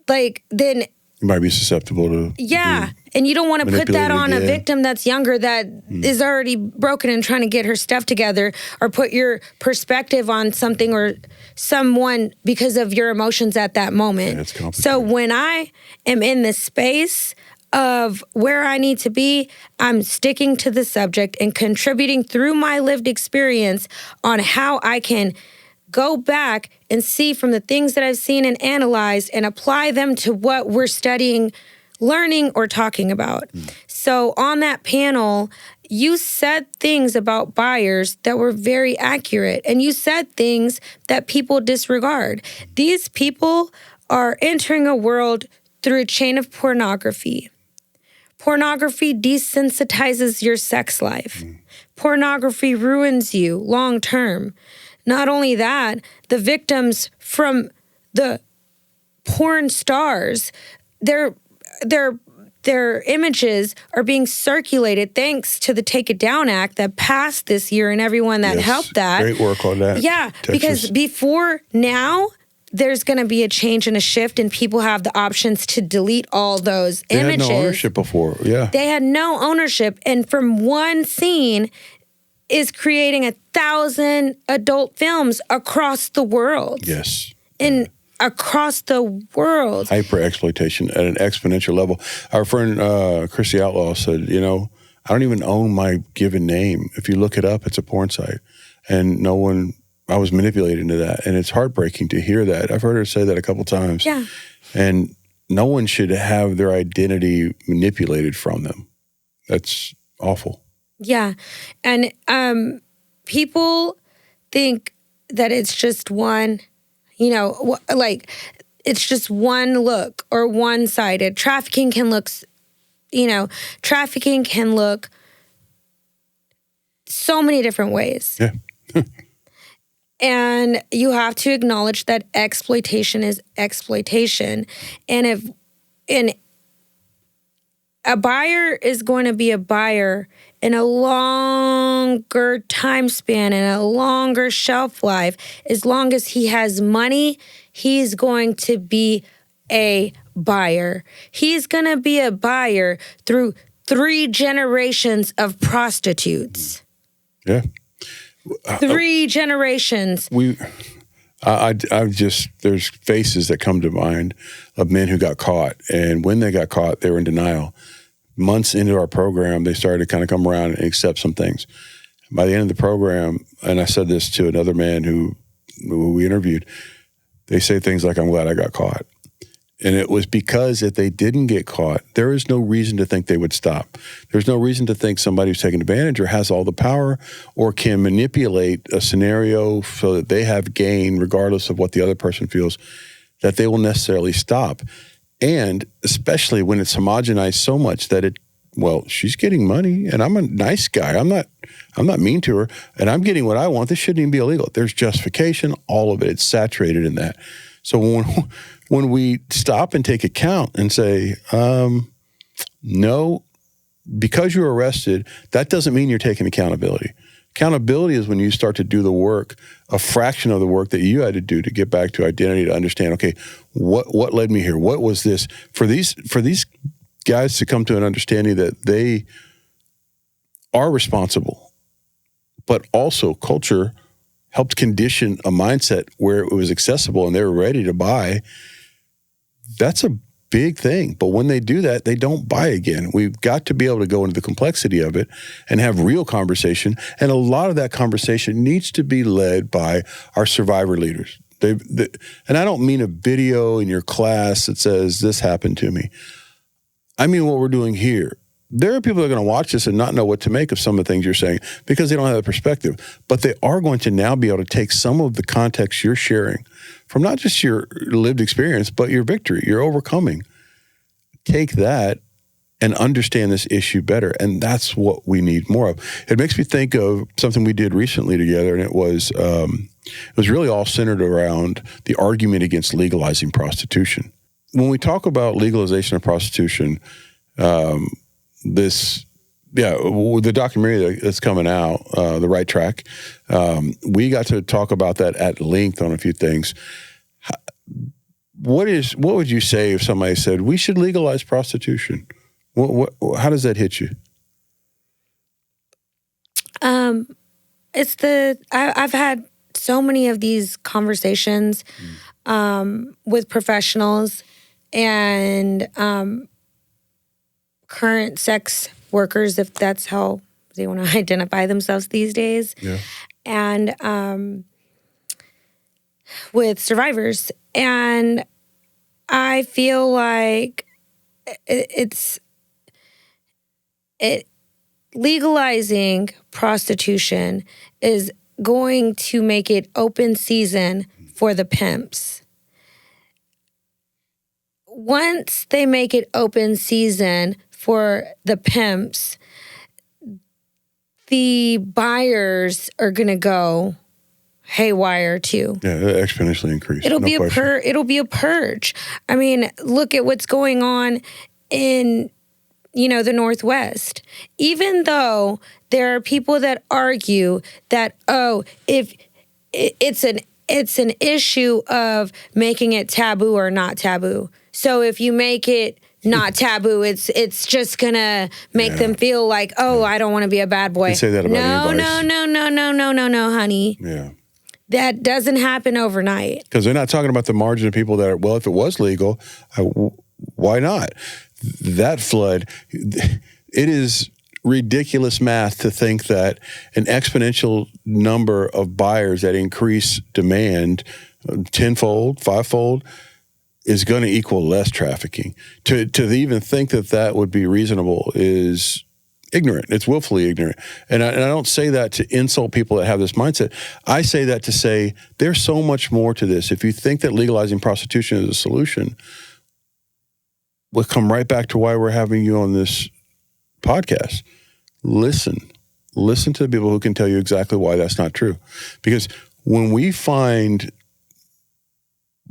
then you might be susceptible to. Yeah. And you don't want to put that on a victim that's younger that is already broken and trying to get her stuff together, or put your perspective on something or someone because of your emotions at that moment. Yeah, it's complicated. So when I am in the space of where I need to be, I'm sticking to the subject and contributing through my lived experience on how I can go back and see from the things that I've seen and analyzed and apply them to what we're studying, learning, or talking about. So on that panel, you said things about buyers that were very accurate, and you said things that people disregard. These people are entering a world through a chain of pornography. Pornography desensitizes your sex life. Pornography ruins you long term. Not only that, the victims from the porn stars, their images are being circulated thanks to the Take It Down Act that passed this year, and everyone that helped that. Great work on that. Yeah, Texas. Because before now, there's going to be a change and a shift, and people have the options to delete all those images. They had no ownership before, yeah. They had no ownership, and from one scene is creating 1,000 adult films across the world. Yes. And across the world. Hyper exploitation at an exponential level. Our friend Chrissy Outlaw said, you know, I don't even own my given name. If you look it up, it's a porn site. And I was manipulated into that. And it's heartbreaking to hear that. I've heard her say that a couple times. Yeah. And no one should have their identity manipulated from them. That's awful. Yeah. And people think that it's just one, you know, like it's just one look or one-sided. Trafficking can look so many different ways. Yeah. And you have to acknowledge that exploitation is exploitation. And a buyer is going to be a buyer in a longer time span and a longer shelf life. As long as he has money, he's going to be a buyer. He's going to be a buyer through 3 generations of prostitutes. Yeah. 3 generations. There's faces that come to mind of men who got caught. And when they got caught, they were in denial. Months into our program, they started to kind of come around and accept some things. By the end of the program, and I said this to another man who we interviewed, they say things like, I'm glad I got caught. And it was because if they didn't get caught, there is no reason to think they would stop. There's no reason to think somebody who's taking advantage or has all the power or can manipulate a scenario so that they have gain, regardless of what the other person feels, that they will necessarily stop. And especially when it's homogenized so much that she's getting money and I'm a nice guy. I'm not mean to her and I'm getting what I want. This shouldn't even be illegal. There's justification, all of it. It's saturated in that. So when we stop and take account and say, no, because you're arrested, that doesn't mean you're taking accountability. Accountability is when you start to do the work, a fraction of the work that you had to do to get back to identity, to understand, okay, what led me here? What was this? For these guys to come to an understanding that they are responsible, but also culture helped condition a mindset where it was accessible and they were ready to buy. That's a big thing. But when they do that, they don't buy again. We've got to be able to go into the complexity of it and have real conversation. And a lot of that conversation needs to be led by our survivor leaders. And I don't mean a video in your class that says, this happened to me. I mean what we're doing here. There are people that are going to watch this and not know what to make of some of the things you're saying because they don't have the perspective. But they are going to now be able to take some of the context you're sharing from not just your lived experience, but your victory, your overcoming. Take that and understand this issue better. And that's what we need more of. It makes me think of something we did recently together, and it was really all centered around the argument against legalizing prostitution. When we talk about legalization of prostitution, the documentary that's coming out, The Right Track, we got to talk about that at length on a few things. What would you say if somebody said, we should legalize prostitution? How does that hit you? I've had so many of these conversations with professionals and current sex workers, if that's how they want to identify themselves these days, and with survivors. And I feel like legalizing prostitution is going to make it open season for the pimps. Once they make it open season for the pimps, the buyers are going to go haywire too. Yeah, exponentially increase. It'll be a purge. I mean, look at what's going on in the Northwest. Even though there are people that argue that if it's an issue of making it taboo or not taboo. So if you make it not taboo, it's just gonna make them feel like, I don't want to be a bad boy. You can say that about anybody. No, honey. Yeah. That doesn't happen overnight. Because they're not talking about the margin of people that are, well, if it was legal, why not? That flood, it is ridiculous math to think that an exponential number of buyers that increase demand tenfold, fivefold, is going to equal less trafficking. To even think that that would be reasonable is ignorant. It's willfully ignorant. And I don't say that to insult people that have this mindset. I say that to say there's so much more to this. If you think that legalizing prostitution is a solution, we'll come right back to why we're having you on this podcast. Listen to the people who can tell you exactly why that's not true. Because when we find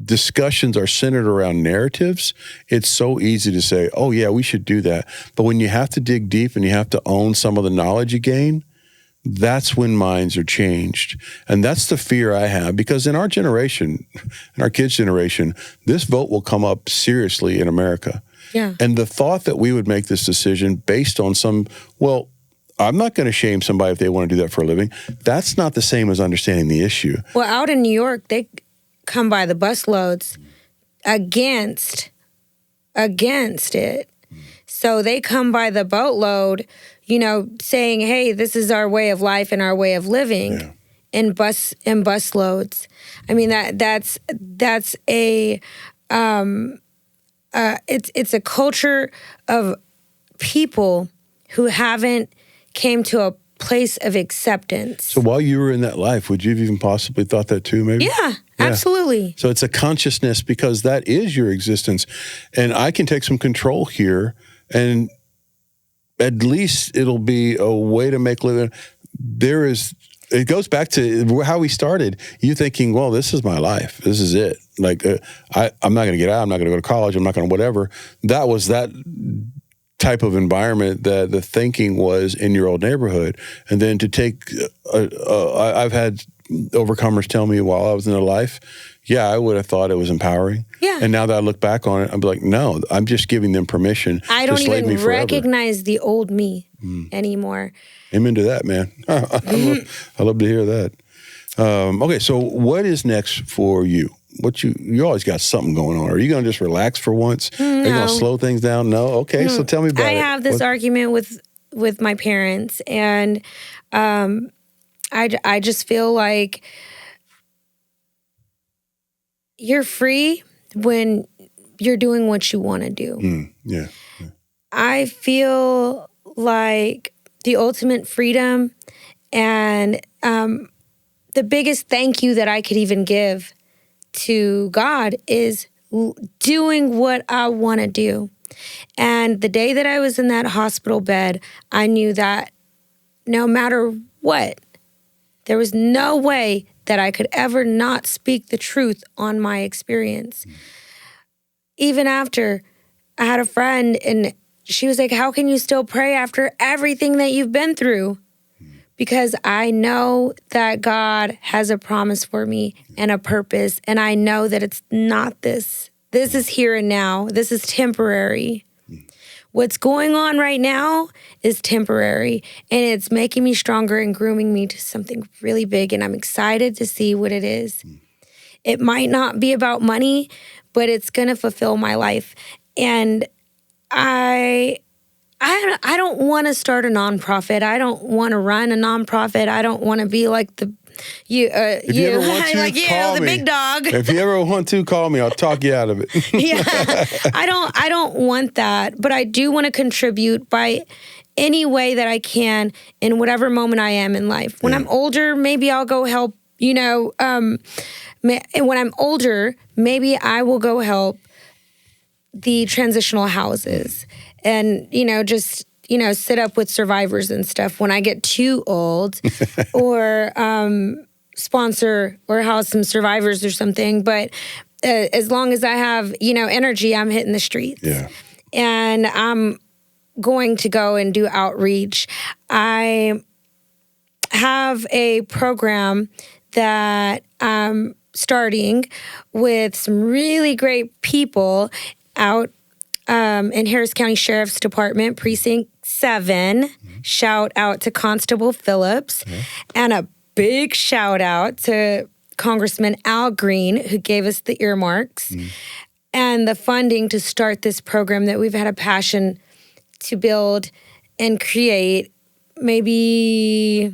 discussions are centered around narratives, it's so easy to say, oh yeah, we should do that. But when you have to dig deep and you have to own some of the knowledge you gain, that's when minds are changed. And that's the fear I have, because in our generation, in our kids' generation, this vote will come up seriously in America. Yeah. And the thought that we would make this decision based on well, I'm not going to shame somebody if they want to do that for a living. That's not the same as understanding the issue. Well, out in New York, they come by the busloads against it. So they come by the boatload, saying, hey, this is our way of life and our way of living in busloads. I mean, that's a it's a culture of people who haven't came to a place of acceptance. So while you were in that life, would you have even possibly thought that too, maybe? Yeah, absolutely. So it's a consciousness, because that is your existence. And I can take some control here, and at least it'll be a way to make living. It goes back to how we started. You thinking, well, this is my life. This is it. Like, I'm not going to get out. I'm not going to go to college. I'm not going to whatever. That was that type of environment that the thinking was in your old neighborhood. And then to take, I've had overcomers tell me while I was in their life, yeah, I would have thought it was empowering. Yeah. And now that I look back on it, I'm like, no, I'm just giving them permission. I don't even recognize the old me anymore. Amen to that, man. I love to hear that. Okay, so what is next for you? You always got something going on. Are you going to just relax for once? No. Are you going to slow things down? No? Okay, so tell me about it. I have this argument with my parents, and I just feel like you're free when you're doing what you want to do. Yeah. I feel like the ultimate freedom and the biggest thank you that I could even give to God is doing what I want to do. And the day that I was in that hospital bed, I knew that no matter what, there was no way that I could ever not speak the truth on my experience. Even after, I had a friend and she was like, how can you still pray after everything that you've been through? Because I know that God has a promise for me and a purpose. And I know that it's not this. This is here and now. This is temporary. What's going on right now is temporary. And it's making me stronger and grooming me to something really big. And I'm excited to see what it is. It might not be about money, but it's going to fulfill my life. And I don't want to start a nonprofit. I don't want to run a nonprofit. I don't want to be like the big dog. If you ever want to, call me. I'll talk you out of it. Yeah, I don't want that, but I do want to contribute by any way that I can in whatever moment I am in life. When I'm older, maybe I'll go help. When I'm older, maybe I will go help the transitional houses. And, just, sit up with survivors and stuff when I get too old or sponsor or house some survivors or something. But as long as I have, energy, I'm hitting the streets. Yeah. And I'm going to go and do outreach. I have a program that I'm starting with some really great people out in Harris County Sheriff's Department, Precinct 7. Shout out to Constable Phillips. And a big shout out to Congressman Al Green, who gave us the earmarks and the funding to start this program that we've had a passion to build and create maybe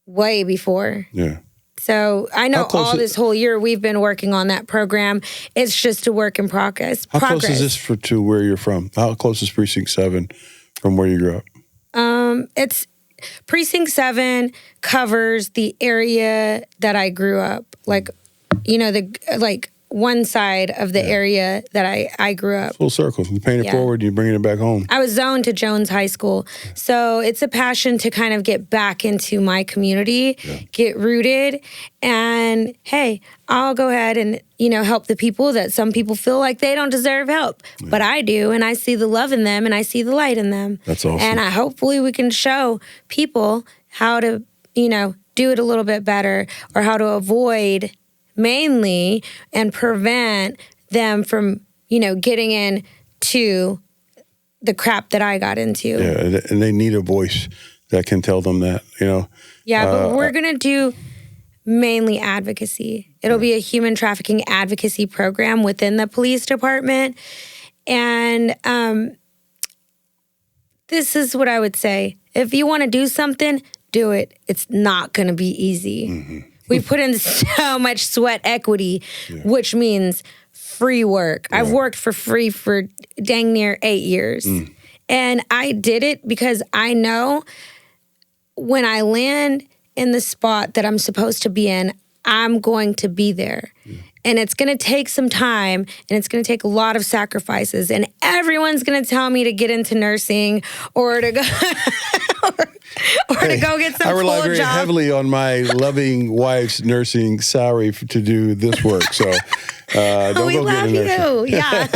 way before. Yeah. So I know all this whole year we've been working on that program. It's just a work in progress. How close is this to where you're from? How close is Precinct 7 from where you grew up? It's Precinct 7 covers the area that I grew up. Like, you know, one side of the area that I grew up. Full circle. You paint it forward, you're bringing it back home. I was zoned to Jones High School. So it's a passion to kind of get back into my community, get rooted, and hey, I'll go ahead and, you know, help the people that some people feel like they don't deserve help. But I do, and I see the love in them, and I see the light in them. That's awesome. And hopefully we can show people how to, you know, do it a little bit better, or how to avoid mainly and prevent them from, you know, getting into the crap that I got into. Yeah, and they need a voice that can tell them that, you know. Yeah, but we're going to do mainly advocacy. It'll be a human trafficking advocacy program within the police department. And this is what I would say. If you want to do something, do it. It's not going to be easy. Mm-hmm. We put in so much sweat equity, which means free work. Yeah. I've worked for free for dang near 8 years. And I did it because I know when I land in the spot that I'm supposed to be in, I'm going to be there. And it's going to take some time, and it's going to take a lot of sacrifices. And everyone's going to tell me to get into nursing or to go... to go get some I rely very job. heavily on my loving wife's nursing salary to do this work. So don't go get a nursing. Yeah.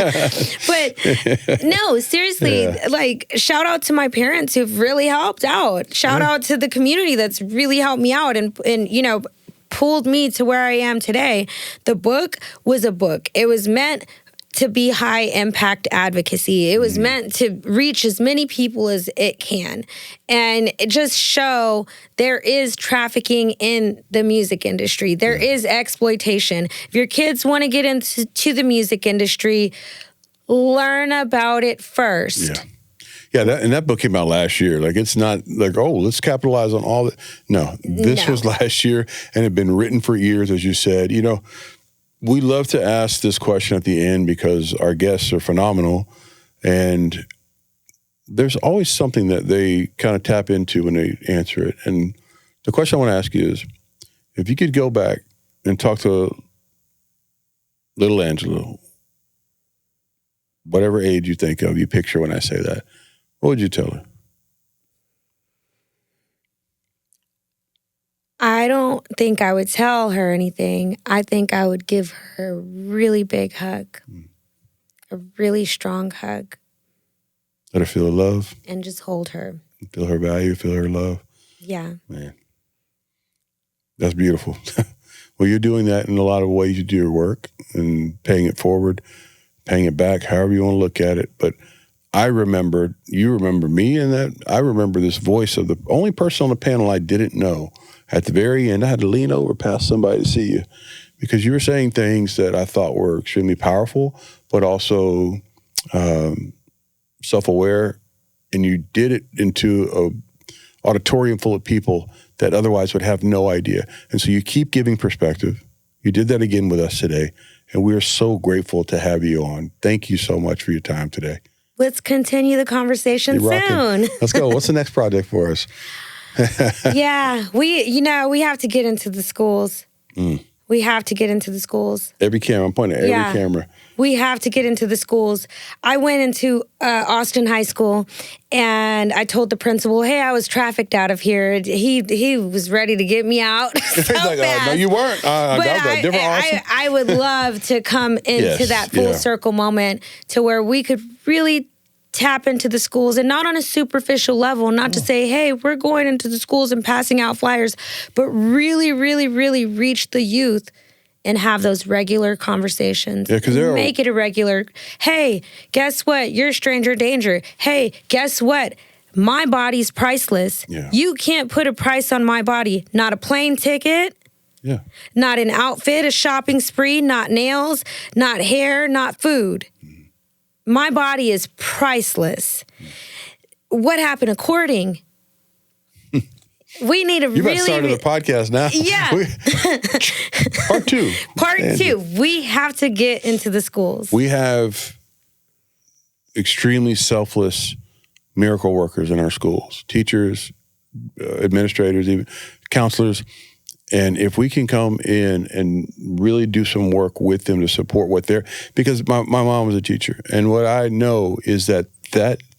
But no, seriously, like shout out to my parents who've really helped out. Shout out to the community that's really helped me out and you know, pulled me to where I am today. The book was a book. It was meant to be high impact advocacy. It was meant to reach as many people as it can and just show there is trafficking in the music industry. There is exploitation. If your kids want to get into the music industry, learn about it first. Yeah, that book came out last year. Like, it's not like, oh, let's capitalize on all that. No, this was last year and had been written for years, as you said. You know, we love to ask this question at the end because our guests are phenomenal, and there's always something that they kind of tap into when they answer it. And the question I want to ask you is, if you could go back and talk to little Angela, whatever age you think of, you picture when I say that, what would you tell her? I don't think I would tell her anything. I think I would give her a really big hug, a really strong hug. Let her feel the love. And just hold her. Feel her value, feel her love. Yeah. Man, that's beautiful. Well, you're doing that in a lot of ways. You do your work and paying it forward, paying it back, however you want to look at it. But I remember, you remember me, and that I remember this voice of the only person on the panel I didn't know. At the very end, I had to lean over past somebody to see you because you were saying things that I thought were extremely powerful, but also self-aware, and you did it into an auditorium full of people that otherwise would have no idea. And so you keep giving perspective. You did that again with us today, and we are so grateful to have you on. Thank you so much for your time today. Let's continue the conversation soon. Let's go. What's the next project for us? Yeah, we have to get into the schools. We have to get into the schools. Every camera, I'm pointing at every camera. We have to get into the schools. I went into Austin High School, and I told the principal, hey, I was trafficked out of here. He was ready to get me out so He's like, fast. no, you weren't. I would love to come into that full circle moment to where we could really tap into the schools, and not on a superficial level, not to say, hey, we're going into the schools and passing out flyers, but really, really, really reach the youth and have those regular conversations. Yeah, because make it a regular, hey, guess what? You're stranger danger. Hey, guess what? My body's priceless. Yeah. You can't put a price on my body. Not a plane ticket, Yeah. Not an outfit, a shopping spree, not nails, not hair, not food. My body is priceless. What happened to courting? We need to You better start the podcast now. Yeah. Part two. Part two. We have to get into the schools. We have extremely selfless miracle workers in our schools, teachers, administrators, even counselors. And if we can come in and really do some work with them to support what they're, because my mom was a teacher. And what I know is that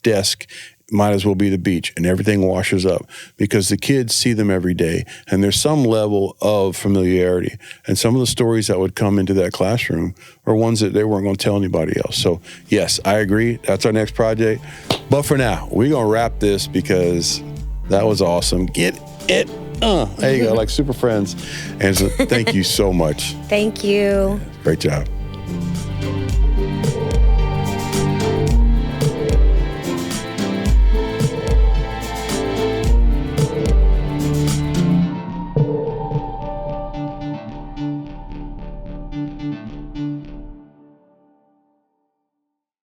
desk might as well be the beach and everything washes up because the kids see them every day and there's some level of familiarity. And some of the stories that would come into that classroom are ones that they weren't going to tell anybody else. So yes, I agree. That's our next project. But for now, we're going to wrap this because that was awesome. Get it. There you go, like super friends. And so thank you so much. Thank you. Great job.